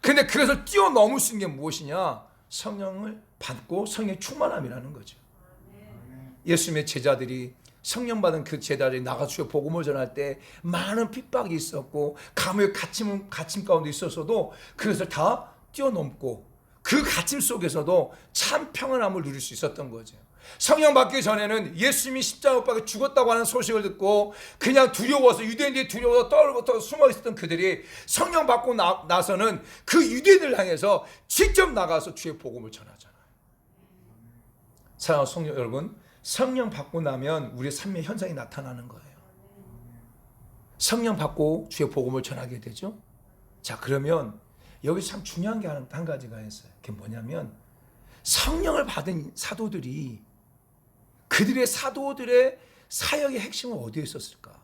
그런데 그것을 뛰어넘을 수 있는 게 무엇이냐? 성령을 받고 성령의 충만함이라는 거죠. 예수님의 제자들이 성령 받은 그 제자들이 나가서 복음을 전할 때 많은 핍박이 있었고 감옥의 갇힘 가운데 있었어도 그것을 다 뛰어넘고 그 갇힘 속에서도 참 평안함을 누릴 수 있었던 거죠. 성령 받기 전에는 예수님이 십자가 못 박혀 죽었다고 하는 소식을 듣고 그냥 두려워서 유대인들이 두려워서 떨고 숨어 있었던 그들이 성령 받고 나서는 그 유대인을 향해서 직접 나가서 주의 복음을 전하잖아요. 사랑하는 성령 여러분, 성령 받고 나면 우리의 삶의 현상이 나타나는 거예요. 성령 받고 주의 복음을 전하게 되죠. 자, 그러면 여기서 참 중요한 게 한 가지가 있어요. 그게 뭐냐면 성령을 받은 사도들이 그들의 사도들의 사역의 핵심은 어디에 있었을까?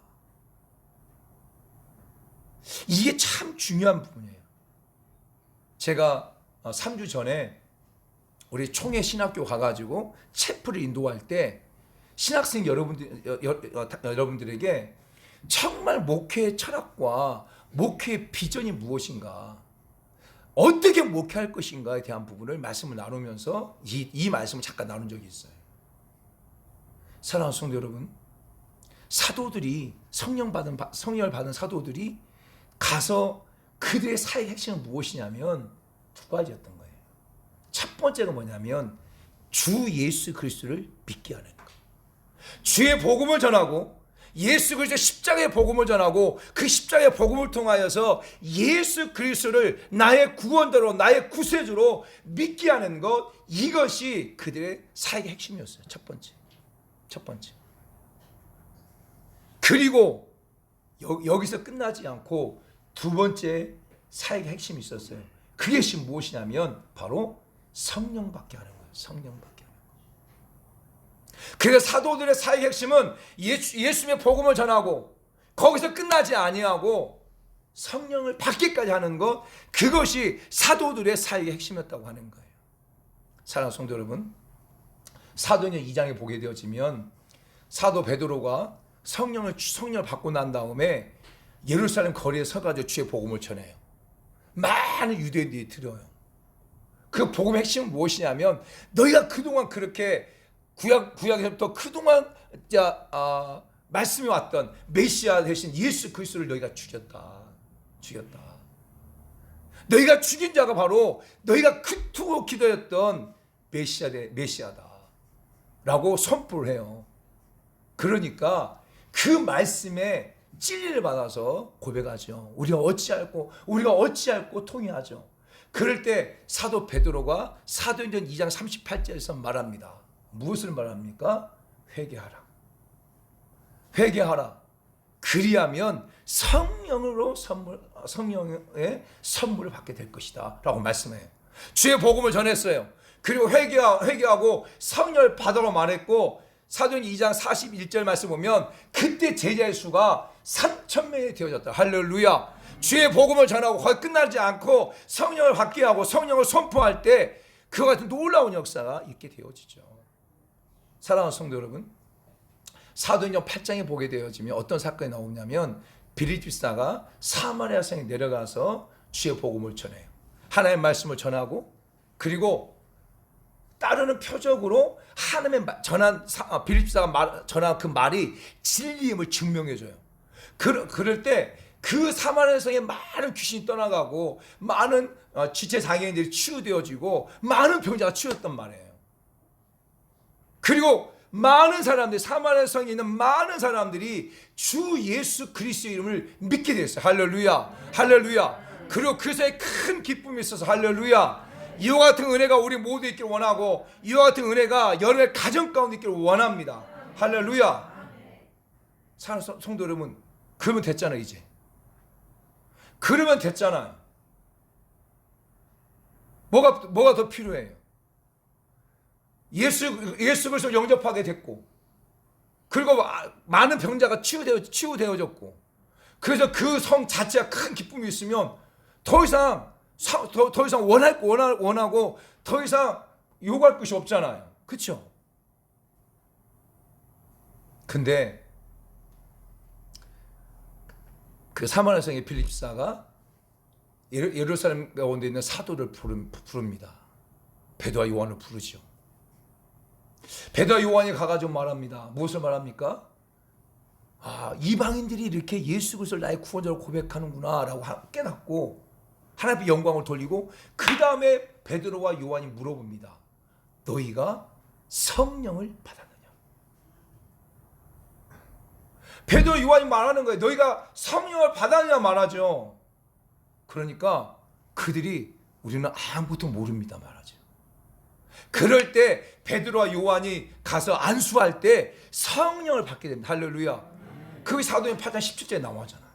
이게 참 중요한 부분이에요. 제가 3주 전에 우리 총회 신학교 가가지고 체프를 인도할 때 신학생 여러분들에게 정말 목회의 철학과 목회의 비전이 무엇인가, 어떻게 목회할 것인가에 대한 부분을 말씀을 나누면서 이 말씀을 잠깐 나눈 적이 있어요. 사랑하는 성도 여러분, 사도들이 성령을 받은 사도들이 가서 그들의 사역의 핵심은 무엇이냐면 두 가지였던 거예요. 첫 번째가 뭐냐면 주 예수 그리스도를 믿게 하는 것. 주의 복음을 전하고 예수 그리스도 십자가의 복음을 전하고 그 십자가의 복음을 통하여서 예수 그리스도를 나의 구원자로 나의 구세주로 믿게 하는 것, 이것이 그들의 사역의 핵심이었어요. 첫 번째. 그리고 여기서 끝나지 않고 두 번째 사역의 핵심이 있었어요. 그것이 무엇이냐면 바로 성령 받게 하는 거예요. 성령 받게 하는 거예요. 그래서 사도들의 사역의 핵심은 예수님의 복음을 전하고 거기서 끝나지 아니하고 성령을 받기까지 하는 것, 그것이 사도들의 사역의 핵심이었다고 하는 거예요. 사랑하는 성도 여러분, 사도행전 2장에 보게 되어지면 사도 베드로가 성령을 받고 난 다음에 예루살렘 거리에 서가지고 주의 복음을 전해요. 많은 유대인들이 들어요. 그 복음의 핵심은 무엇이냐면 너희가 그동안 그렇게 구약에서부터 그동안 말씀이 왔던 메시아 대신 예수 그리스도를 너희가 죽였다. 너희가 죽인 자가 바로 너희가 그토록 기도했던 메시아다 라고 선포를 해요. 그러니까 그 말씀에 진리를 받아서 고백하죠. 우리가 어찌할꼬 통회하죠. 그럴 때 사도 베드로가 사도행전 2장 38절에서 말합니다. 무엇을 말합니까? 회개하라. 그리하면 성령의 선물을 받게 될 것이다 라고 말씀해요. 주의 복음을 전했어요. 그리고 회개하고 성령을 받으러 말했고, 사도행전 2장 41절 말씀 보면 그때 제자의 수가 3,000명이 되어졌다. 할렐루야. 주의 복음을 전하고 거기 끝나지 않고 성령을 받게 하고 성령을 선포할 때 그와 같은 놀라운 역사가 있게 되어지죠. 사랑하는 성도 여러분, 사도행전 8장에 보게 되어지면 어떤 사건이 나오냐면 빌립 집사가 사마리아 성에 내려가서 주의 복음을 전해요. 하나님의 말씀을 전하고, 그리고 따르는 표적으로 하나님의 빌립 집사가 전한 그 말이 진리임을 증명해줘요. 그럴 때 그 사마리아 성에 많은 귀신이 떠나가고 많은 지체 장애인들이 치유되어지고 많은 병자가 치유했단 말이에요. 그리고 많은 사람들이, 사마리아 성에 있는 많은 사람들이 주 예수 그리스도의 이름을 믿게 됐어요. 할렐루야. 그리고 그것에 큰 기쁨이 있어서 할렐루야. 이와 같은 은혜가 우리 모두 있기를 원하고 이와 같은 은혜가 여러분의 가정 가운데 있기를 원합니다. 할렐루야. 사랑하는 성도 여러분, 그러면 됐잖아요. 이제 그러면 됐잖아요. 뭐가 더 필요해요? 예수 그리스도 영접하게 됐고, 그리고 많은 병자가 치유되어졌고, 그래서 그 성 자체가 큰 기쁨이 있으면 더 이상 원하고 더 이상 요구할 것이 없잖아요. 그렇죠? 근데 그 사마리아 성의 빌립 집사가 예루살렘 가운데 있는 사도를 부릅니다. 베드로와 요한을 부르죠. 베드로와 요한이 가가지고 말합니다. 무엇을 말합니까? 이방인들이 이렇게 예수 그리스도를 나의 구원자로 고백하는구나 라고 깨닫고 하나님의 영광을 돌리고, 그 다음에 베드로와 요한이 물어봅니다. 너희가 성령을 받았느냐? 베드로 요한이 말하는 거예요. 너희가 성령을 받았느냐 말하죠. 그러니까 그들이 우리는 아무것도 모릅니다 말하죠. 그럴 때 베드로와 요한이 가서 안수할 때 성령을 받게 됩니다. 할렐루야. 그게 사도행전 8장 17절에 나오잖아요.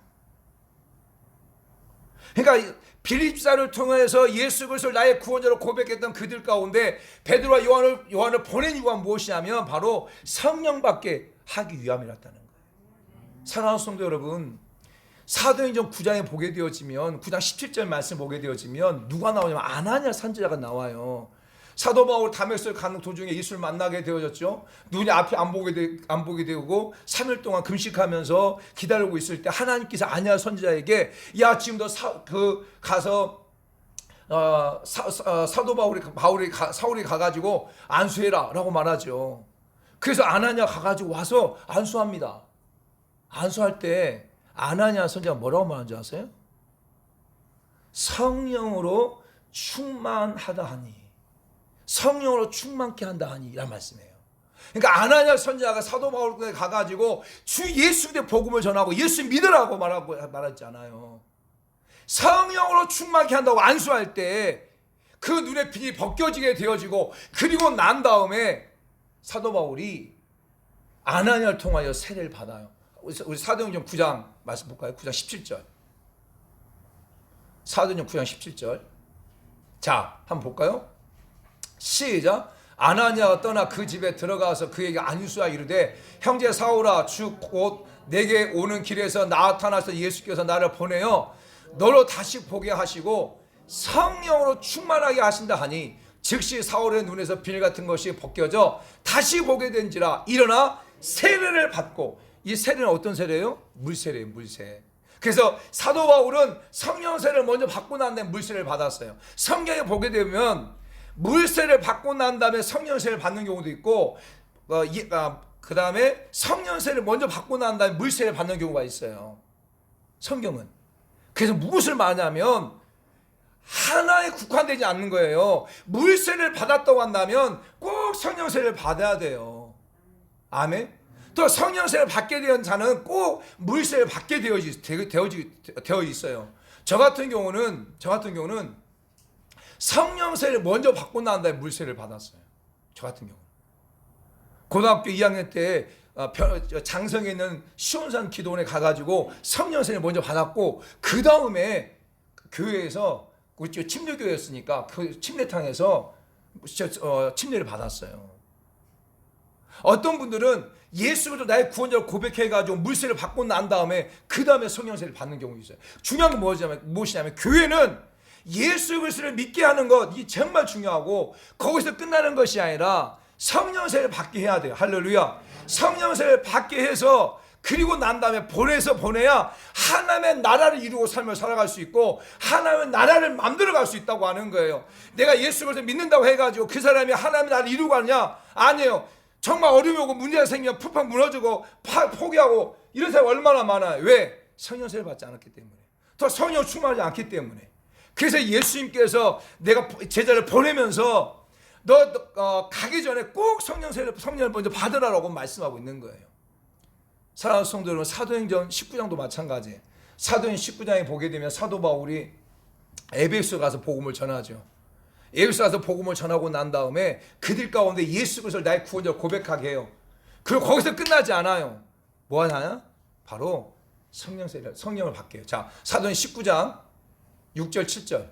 그러니까 빌립 집사를 통해서 예수 그리스도를 나의 구원자로 고백했던 그들 가운데 베드로와 요한을 보낸 이유가 무엇이냐면 바로 성령 받게 하기 위함이었다는 거예요. 사랑하는 성도 여러분, 사도행전 9장에 보게 되어지면 9장 17절 말씀 보게 되어지면 누가 나오냐면 아나니아 선지자가 나와요. 사도 바울 다메섹을 가는 도중에 예수를 만나게 되어졌죠. 눈이 앞이 안 보게 되고 3일 동안 금식하면서 기다리고 있을 때 하나님께서 아나니아 선지자에게 지금 너 가서 사도 사울이 가가지고 안수해라라고 말하죠. 그래서 아나니아 가가지고 와서 안수합니다. 안수할 때 아나니아 선지자가 뭐라고 말하는지 아세요? 성령으로 충만하다 하니, 성령으로 충만케 한다 하니 라는 말씀이에요. 그러니까 아나니아 선지자가 사도 바울에 가가지고 주 예수 그리스도의 복음을 전하고 예수 믿으라고 말했잖아요. 성령으로 충만케 한다고 안수할 때 그 눈의 빛이 벗겨지게 되어지고, 그리고 난 다음에 사도 바울이 아나니아를 통하여 세례를 받아요. 우리 사도행전 9장 말씀 볼까요? 9장 17절. 사도행전 9장 17절. 자, 한번 볼까요? 시작. 아나니아가 떠나 그 집에 들어가서 그에게 안수하여 이르되, 형제 사울아, 주 곧 내게 오는 길에서 나타나서 예수께서 나를 보내어 너로 다시 보게 하시고 성령으로 충만하게 하신다 하니, 즉시 사울의 눈에서 비늘 같은 것이 벗겨져 다시 보게 된지라. 일어나 세례를 받고, 이 세례는 어떤 세례예요? 물세례예요. 물세. 그래서 사도 바울은 성령 세례를 먼저 받고 난 다음에 물세례를 받았어요. 성경에 보게 되면 물세례를 받고 난 다음에 성령 세례를 받는 경우도 있고, 그 다음에 성령 세례를 먼저 받고 난 다음에 물세례를 받는 경우가 있어요, 성경은. 그래서 무엇을 말하냐면 하나에 국한되지 않는 거예요. 물세례를 받았다고 한다면 꼭 성령 세례를 받아야 돼요. 아멘. 또 성령 세례를 받게 된 자는 꼭 물세례를 받게 되어 있어요. 저 같은 경우는 성령 세례를 먼저 받고 난 다음에 물세례를 받았어요. 저 같은 경우 고등학교 2학년 때 장성에 있는 시온산 기도원에 가가지고 성령 세례를 먼저 받았고, 그 다음에 교회에서, 침례교회였으니까 그 침례탕에서 침례를 받았어요. 어떤 분들은 예수 그리스도 나의 구원자로 고백해가지고 물세를 받고 난 다음에 그 다음에 성령세를 받는 경우가 있어요. 중요한 게 무엇이냐면 교회는 예수 그리스도를 믿게 하는 것, 이게 정말 중요하고, 거기서 끝나는 것이 아니라 성령세를 받게 해야 돼요. 할렐루야. 성령세를 받게 해서, 그리고 난 다음에 보내야 하나님의 나라를 이루고 삶을 살아갈 수 있고 하나님의 나라를 만들어 갈 수 있다고 하는 거예요. 내가 예수 그리스도를 믿는다고 해가지고 그 사람이 하나님의 나라를 이루고 가느냐? 아니에요. 정말 어려움이 오고 문제가 생기면 푹푹 무너지고 포기하고 이런 사람이 얼마나 많아요. 왜? 성령세를 받지 않았기 때문에, 또 성령 충만하지 않기 때문에. 그래서 예수님께서 내가 제자를 보내면서 너 가기 전에 꼭 성령을 먼저 받으라고 말씀하고 있는 거예요. 사랑하는 성도 여러분, 사도행전 19장도 마찬가지예요. 사도행전 19장에 보게 되면 사도 바울이 에베소 가서 복음을 전하죠. 에베소 가서 복음을 전하고 난 다음에 그들 가운데 예수 그리스도를 나의 구원자로 고백하게 해요. 그리고 거기서 끝나지 않아요. 뭐 하냐? 바로 성령을 받게 해요. 자, 사도행전 19장 6절 7절.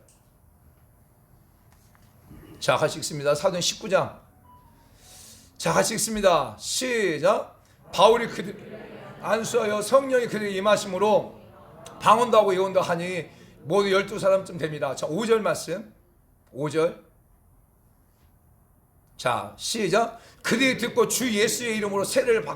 자, 같이 읽습니다. 사도행전 19장. 자, 같이 읽습니다. 시작. 바울이 그들 안수하여 성령이 그들에게 임하심으로 방언도 하고 예언도 하니 모두 12사람쯤 됩니다. 자, 5절 말씀. 5절. 자, 시작. 그들이 듣고 주 예수의 이름으로 세례를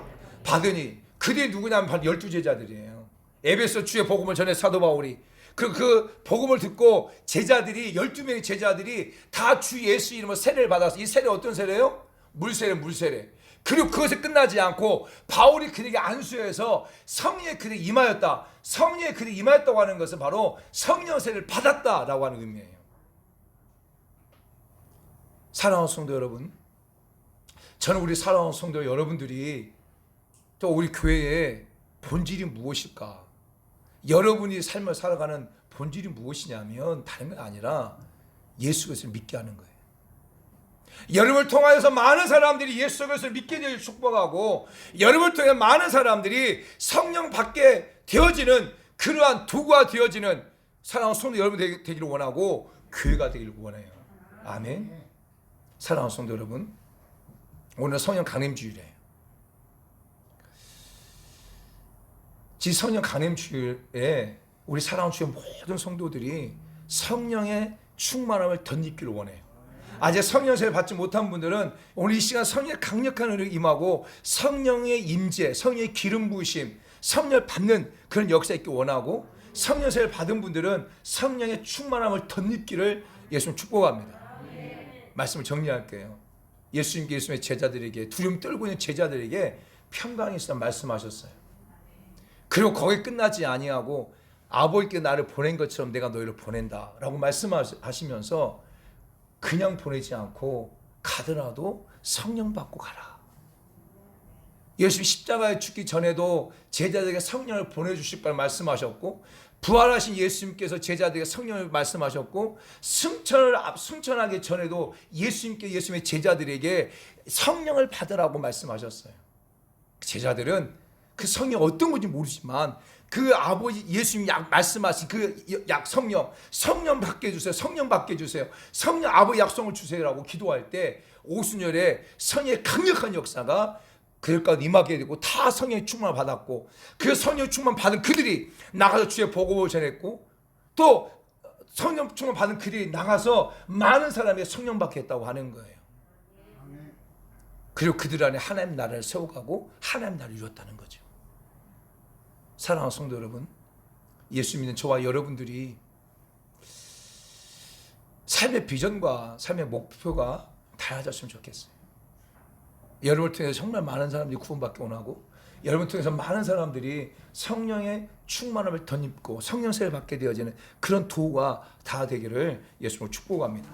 받으니, 그들이 누구냐면 바로 12제자들이에요. 에베소 주의 복음을 전해 사도 바울이 그 복음을 듣고 제자들이, 12명의 제자들이 다 주 예수 이름으로 세례를 받아서, 이 세례 어떤 세례요? 물세례. 그리고 그것에 끝나지 않고 바울이 그들에게 안수해서 성령의 그들에게 임하였다. 성령의 그들에게 임하였다고 하는 것은 바로 성령세를 받았다라고 하는 의미예요. 사랑하는 성도 여러분, 저는 우리 사랑하는 성도 여러분들이 또 우리 교회의 본질이 무엇일까? 여러분이 삶을 살아가는 본질이 무엇이냐면 다른 게 아니라 예수 그리스도를 믿게 하는 거예요. 여러분을 통하여서 많은 사람들이 예수 그리스도를 믿게 되길 축복하고, 여러분을 통해 많은 사람들이 성령 받게 되어지는 그러한 도구가 되어지는 사랑하는 성도 여러분 되기를 원하고, 교회가 되기를 원해요. 아멘. 사랑하는 성도 여러분, 오늘 성령 강림주일이에요. 이 성령 강림주일에 우리 사랑하는 주의 모든 성도들이 성령의 충만함을 덧입기를 원해요. 아직 성령세를 받지 못한 분들은 오늘 이 시간 성령의 강력한 은혜를 임하고 성령의 임재, 성령의 기름 부으심, 성령을 받는 그런 역사 있기 원하고, 성령세를 받은 분들은 성령의 충만함을 덧입기를 예수님 축복합니다. 말씀을 정리할게요. 예수님께 예수님의 제자들에게, 두려움 떨고 있는 제자들에게 평강이 있으라 말씀하셨어요. 그리고 거기 끝나지 아니하고 아버지께 나를 보낸 것처럼 내가 너희를 보낸다 라고 말씀하시면서 그냥 보내지 않고 가더라도 성령 받고 가라. 예수님 십자가에 죽기 전에도 제자들에게 성령을 보내주실 걸 말씀하셨고, 부활하신 예수님께서 제자들에게 성령을 말씀하셨고, 승천하기 전에도 예수님의 제자들에게 성령을 받으라고 말씀하셨어요. 제자들은 그 성령 어떤 건지 모르지만 그 아버지 예수님 말씀하신 그 성령 받게 해주세요. 성령 받게 해주세요. 성령 아버지 약속을 주세요라고 기도할 때 오순절에 성령의 강력한 역사가 그들 가운데 임하게 되고, 다 성령의 충만을 받았고, 그 성령 충만 받은 그들이 나가서 주의 복음을 전했고, 또 성령 충만 받은 그들이 나가서 많은 사람이 성령 받게 했다고 하는 거예요. 그리고 그들 안에 하나님 나라를 세워가고 하나님 나라를 이루었다는 거죠. 사랑하는 성도 여러분, 예수 믿는 저와 여러분들이 삶의 비전과 삶의 목표가 달라졌으면 좋겠어요. 여러분을 통해서 정말 많은 사람들이 구원받기 원하고, 여러분을 통해서 많은 사람들이 성령의 충만함을 덧입고 성령세를 받게 되어지는 그런 도가 다 되기를 예수님으로 축복합니다.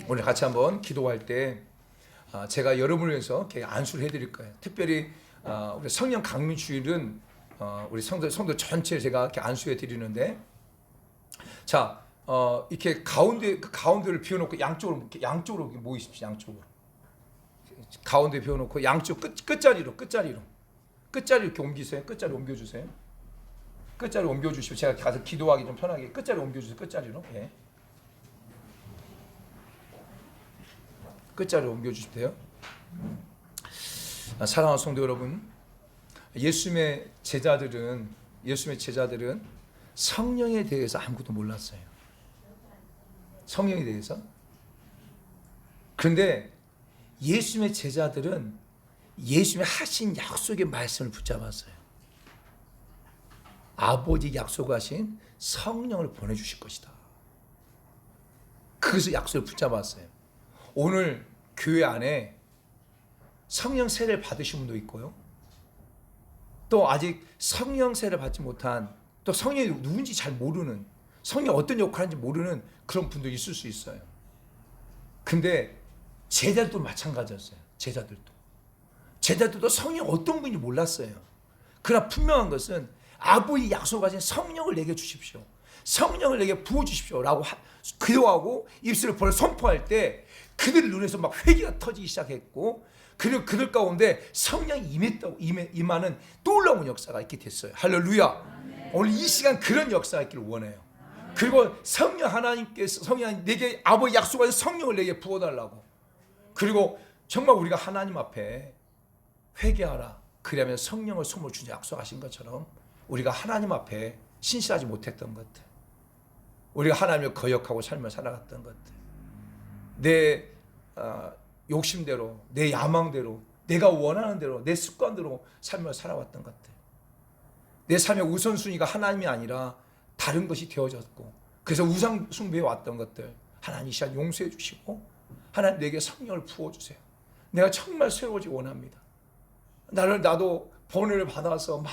오늘 같이 한번 기도할 때 제가 여러분을 위해서 이렇게 안수를 해드릴 거예요. 특별히 우리 성령 강림주일은 우리 성도 전체 제가 이렇게 안수해 드리는데, 자 이렇게 가운데를 비워놓고 양쪽으로 모이십시오. 양쪽으로 가운데 비워놓고 양쪽 끝자리로 이렇게 옮기세요. 끝자리 옮겨주세요. 끝자리 옮겨주시고 제가 가서 기도하기 좀 편하게 끝자리 옮겨주세요. 끝자리로. 예. 끝자리 옮겨주시면 돼요. 사랑하는 성도 여러분, 예수님의 제자들은 성령에 대해서 아무것도 몰랐어요. 성령에 대해서. 그런데 예수님의 제자들은 예수님의 하신 약속의 말씀을 붙잡았어요. 아버지 약속하신 성령을 보내주실 것이다. 그래서 약속을 붙잡았어요. 오늘 교회 안에 성령 세례를 받으신 분도 있고요, 또 아직 성령 세례를 받지 못한, 또 성령이 누군지 잘 모르는, 성령 어떤 역할을 하는지 모르는 그런 분도 있을 수 있어요. 근데 제자들도 마찬가지였어요. 제자들도 성령 어떤 분인지 몰랐어요. 그러나 분명한 것은 아버지 약속하신 성령을 내게 주십시오, 성령을 내게 부어주십시오 라고 기도하고 입술을 벌려 선포할 때 그들 눈에서 막 회개가 터지기 시작했고, 그리고 그들 가운데 성령이 임하는 놀라운 역사가 있게 됐어요. 할렐루야. 오늘 이 시간 그런 역사가 있기를 원해요. 그리고 성령 하나님께서 성령 내게 아버지 약속하신 성령을 내게 부어달라고, 그리고 정말 우리가 하나님 앞에 회개하라, 그러면 성령을 선물 주자 약속하신 것처럼 우리가 하나님 앞에 신실하지 못했던 것들, 우리가 하나님을 거역하고 삶을 살아갔던 것들, 내 욕심대로, 내 야망대로, 내가 원하는 대로, 내 습관대로 삶을 살아왔던 것들, 내 삶의 우선순위가 하나님이 아니라 다른 것이 되어졌고, 그래서 우상 숭배해 왔던 것들 하나님 이 시간 용서해 주시고, 하나님 내게 성령을 부어주세요. 내가 정말 새로워지기 원합니다. 나도 번호를 받아서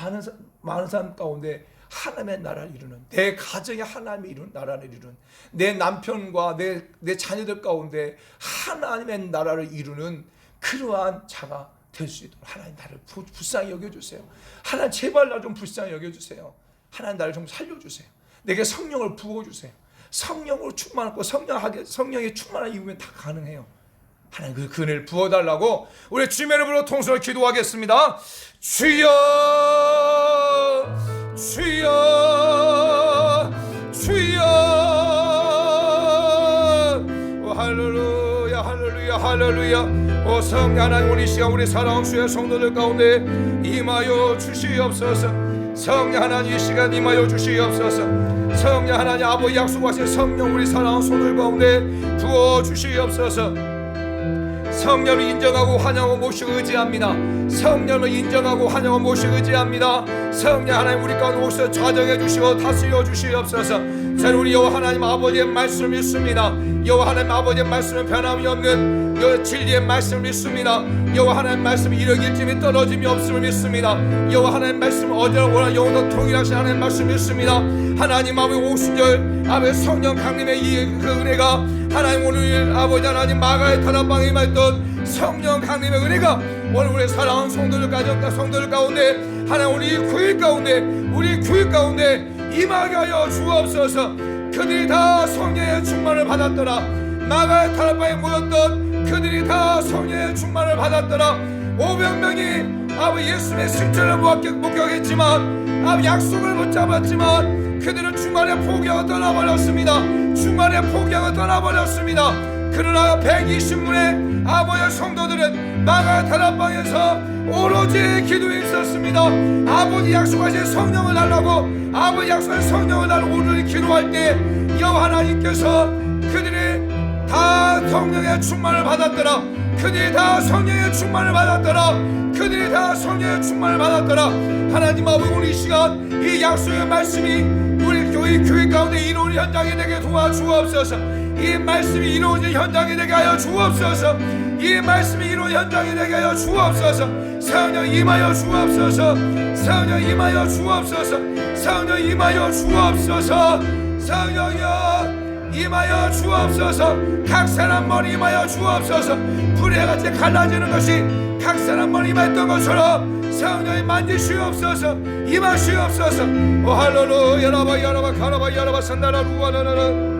많은 사람 가운데 하나님의 나라를 이루는, 내 가정에 하나님의 나라를 이루는, 내 남편과 내 자녀들 가운데 하나님의 나라를 이루는 그러한 자가 될 수 있도록 하나님 나를 불쌍히 여겨주세요. 하나님 제발 나 좀 불쌍히 여겨주세요. 하나님 나를 좀 살려주세요. 내게 성령을 부어주세요. 성령으로 충만하고 성령의 충만한 이후면 다 가능해요. 하나님 그 은혜를 부어달라고 우리 주님의 이름으로 통성을 기도하겠습니다. 주여, 주여, 주여. 할렐루야, 할렐루야, 할렐루야. 오 성령 하나님, 우리 시간 우리 사랑하는 주의 성도들 가운데 임하여 주시옵소서. 성령 하나님 이 시간 임하여 주시옵소서. 성령 하나님 아버지 약속하신 성령 우리 사랑하는 성도들 가운데 부어 주시옵소서. 성령을 인정하고 환영하고 모시고 의지합니다. 성령을 인정하고 환영하고 모시고 의지합니다. 성령 하나님 우리 가운데 오셔서 좌정해 주시고 다스려 주시옵소서. 저는 우리 여호와 하나님 아버지의 말씀을 믿습니다. 여호와 하나님 아버지의 말씀은 변함이 없는 여호와 진리의 말씀을 믿습니다. 여호와 하나님 말씀이 이러길짐이 떨어짐이 없음을 믿습니다. 여호와 하나님 말씀은 어제나 오늘 영원토록 동일하신 하나님 말씀을 믿습니다. 하나님 아버지 오순절 아버지 성령 강림의 그 은혜가 하나님 오늘 아버지 하나님 마가의 다락방에 임했던 성령 강림의 은혜가 오늘 우리 사랑하는 성도들 가운데 하나님 우리 교회 가운데 임하게 하여 주옵소서. 그들이 다 성령의 충만을 받았더라. 마가의 다락방에 모였던 그들이 다 성령의 충만을 받았더라. 500명이 아버지 예수님의 승천을 목격했지만 아버지 약속을 붙잡았지만 그들은 중간에 포기하고 떠나버렸습니다. 그러나 120문의 아버지 성도들은 마가 다락방에서 오로지 기도에 있었습니다. 아버지 약속하신 성령을 달라고 오늘 기도할 때 여호와 하나님께서 그들이 다 성령의 충만을 받았더라. 하나님 아버지 오늘 이 시간 이 약속의 말씀이 우리 교회 가운데 이루어진 현장이 되게 도와주옵소서. 이 말씀이 이루어진 현장이 되게 하여 주옵소서. 성령 임하여 주옵소서. 각 사람 머리 임하여 주옵소서. 불에같이 갈라지는 것이 각 사람 머리 임했던 것처럼 성령이 만지시옵소서. 임하시옵소서. 오 할렐루야 야라바 가라바 야라바 산다라 루아라라라.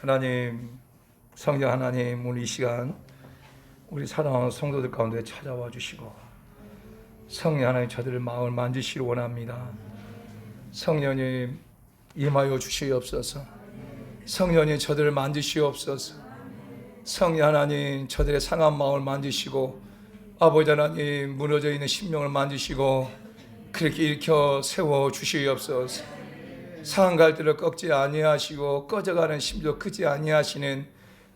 하나님, 성령 하나님, 오늘 이 시간 우리 사랑하는 성도들 가운데 찾아와 주시고 성령 하나님 저들의 마음을 만지시기 원합니다. 성령님 임하여 주시옵소서. 성령님 저들을 만지시옵소서. 성령 하나님 저들의 상한 마음을 만지시고 아버지 하나님 무너져 있는 심령을 만지시고 그렇게 일으켜 세워 주시옵소서. 상한 갈대를 꺾지 아니하시고 꺼져가는 심도 끄지 아니하시는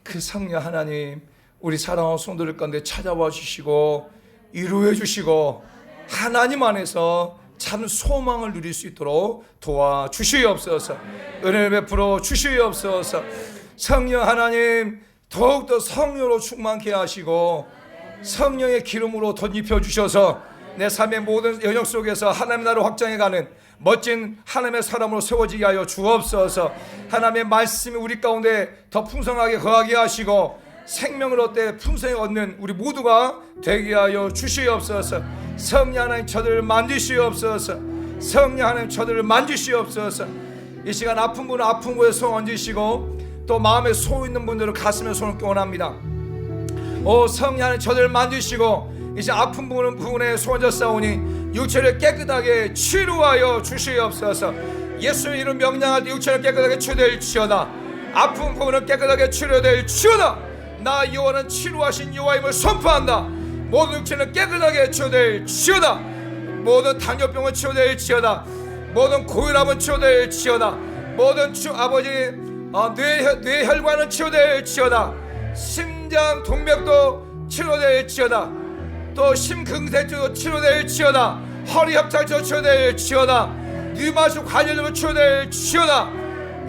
그 성령 하나님 우리 사랑하는 성도들 가운데 찾아와 주시고 위로해 주시고 하나님 안에서 참 소망을 누릴 수 있도록 도와주시옵소서. 은혜를 베풀어 주시옵소서. 성령 하나님 더욱더 성령으로 충만케 하시고 성령의 기름으로 덧입혀 주셔서 내 삶의 모든 영역 속에서 하나님 나라를 확장해가는 멋진 하나님의 사람으로 세워지게 하여 주옵소서. 하나님의 말씀이 우리 가운데 더 풍성하게 거하게 하시고 생명을 얻되 풍성히 얻는 우리 모두가 되게 하여 주시옵소서. 성령 하나님 저들을 만지시옵소서. 성령 하나님 저들을 만지시옵소서. 이 시간 아픈 분은 아픈 곳에 손 얹으시고 또 마음에 소 있는 분들은 가슴에 손을 원합니다. 오 성령 하나님 저들을 만지시고 이제 아픈 부분에 손 얹었사오니 육체를 깨끗하게 치료하여 주시옵소서. 예수의 이름 명령할 때 육체를 깨끗하게 치료될지어다. 아픈 부분은 깨끗하게 치료될지어다. 나 여호와는 치료하신 여호와임을 선포한다. 모든 육체는 깨끗하게 치료될지어다. 모든 당뇨병은 치료될지어다. 모든 고혈압은 치료될지어다. 모든 아버지 뇌혈관은 치료될지어다. 심장 동맥도 치료될지어다. 또 심근경색도 치료될지어다. 허리 협착도 치료될지어다. 류마틱 관절염도 치료될지어다.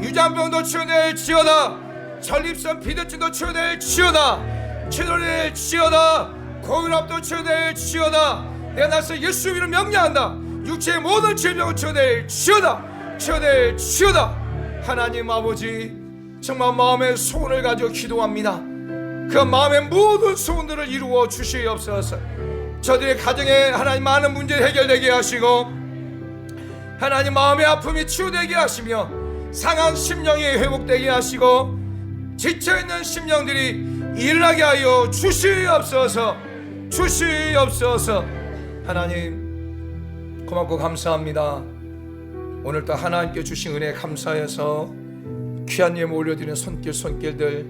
유장병도 치료될지어다. 전립선 비대증도 치료될지어다. 치료될지어다. 고혈압도 치료될지어다. 내가 나서 예수 이름 명령한다. 육체의 모든 질병을 치료될지어다. 치료될지어다. 하나님 아버지 정말 마음의 소원을 가지고 기도합니다. 그 마음의 모든 소원들을 이루어 주시옵소서. 저들의 가정에 하나님 많은 문제를 해결되게 하시고 하나님 마음의 아픔이 치유되게 하시며 상한 심령이 회복되게 하시고 지쳐있는 심령들이 일어나게 하여 주시옵소서. 주시옵소서. 하나님 고맙고 감사합니다. 오늘도 하나님께 주신 은혜 감사해서 귀한 예물 올려드리는 손길들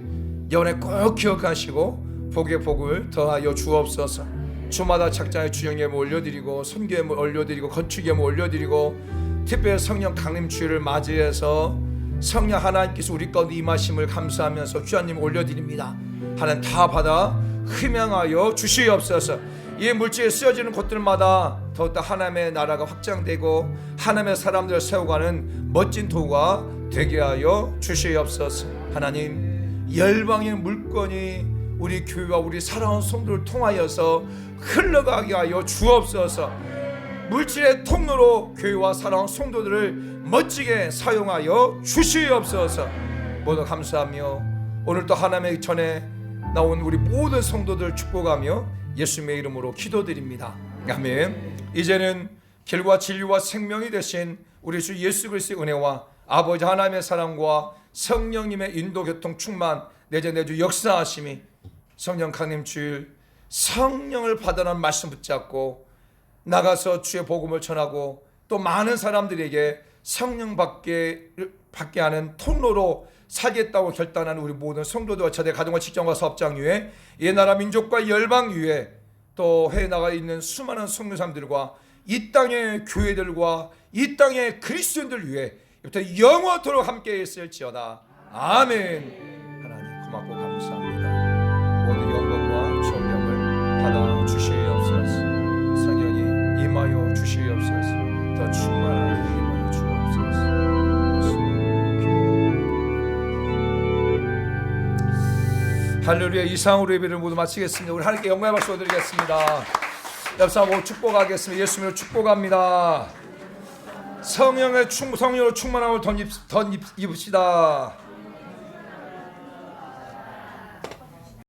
영원에 꼭 기억하시고 복의 복을 더하여 주옵소서. 주마다 착장에 주영 예물 올려드리고 선교 예물 올려드리고 건축 예물 올려드리고 특별히 성령 강림 주일을 맞이해서 성령 하나님께서 우리 가운데 임하심을 감사하면서 귀한 예물 올려드립니다. 하나님 다 받아 흠양하여 주시옵소서. 이 물질에 쓰여지는 곳들마다 더욱더 하나님의 나라가 확장되고 하나님의 사람들을 세워가는 멋진 도구가 되게 하여 주시옵소서. 하나님 열방의 물건이 우리 교회와 우리 사랑하는 성도를 통하여서 흘러가게 하여 주옵소서. 물질의 통로로 교회와 사랑하는 성도들을 멋지게 사용하여 주시옵소서. 모두 감사하며 오늘도 하나님의 전에 나온 우리 모든 성도들 축복하며 예수님의 이름으로 기도드립니다. 아멘. 이제는 길과 진리와 생명이 되신 우리 주 예수 그리스도의 은혜와 아버지 하나님의 사랑과 성령님의 인도 교통 충만 내주 역사하심이 성령 강림 주일 성령을 받으라는 말씀 붙잡고 나가서 주의 복음을 전하고 또 많은 사람들에게 성령 받게 하는 통로로 살겠다고 결단하는 우리 모든 성도들과 저দের 가정과 직장과 사업장 위에 이 나라 민족과 열방 위에 또 해외 나가 있는 수많은 성도사람들과 이 땅의 교회들과 이 땅의 그리스도인들 위해 부터 영원토록 함께 있을지어다. 아멘. 하나님 고맙고 감사합니다. 모든 영광과 존경을 받아 주시옵소서. 성령이 임하여 주시옵소서. 더 충만하게 임하여 주옵소서. 할렐루야. 이상으로 예배를 모두 마치겠습니다. 우리 하나님께 영광의 박수 드리겠습니다. 옆 사람 축복하겠습니다. 예수님을 축복합니다. 성령으로 충만함을 덧입읍시다.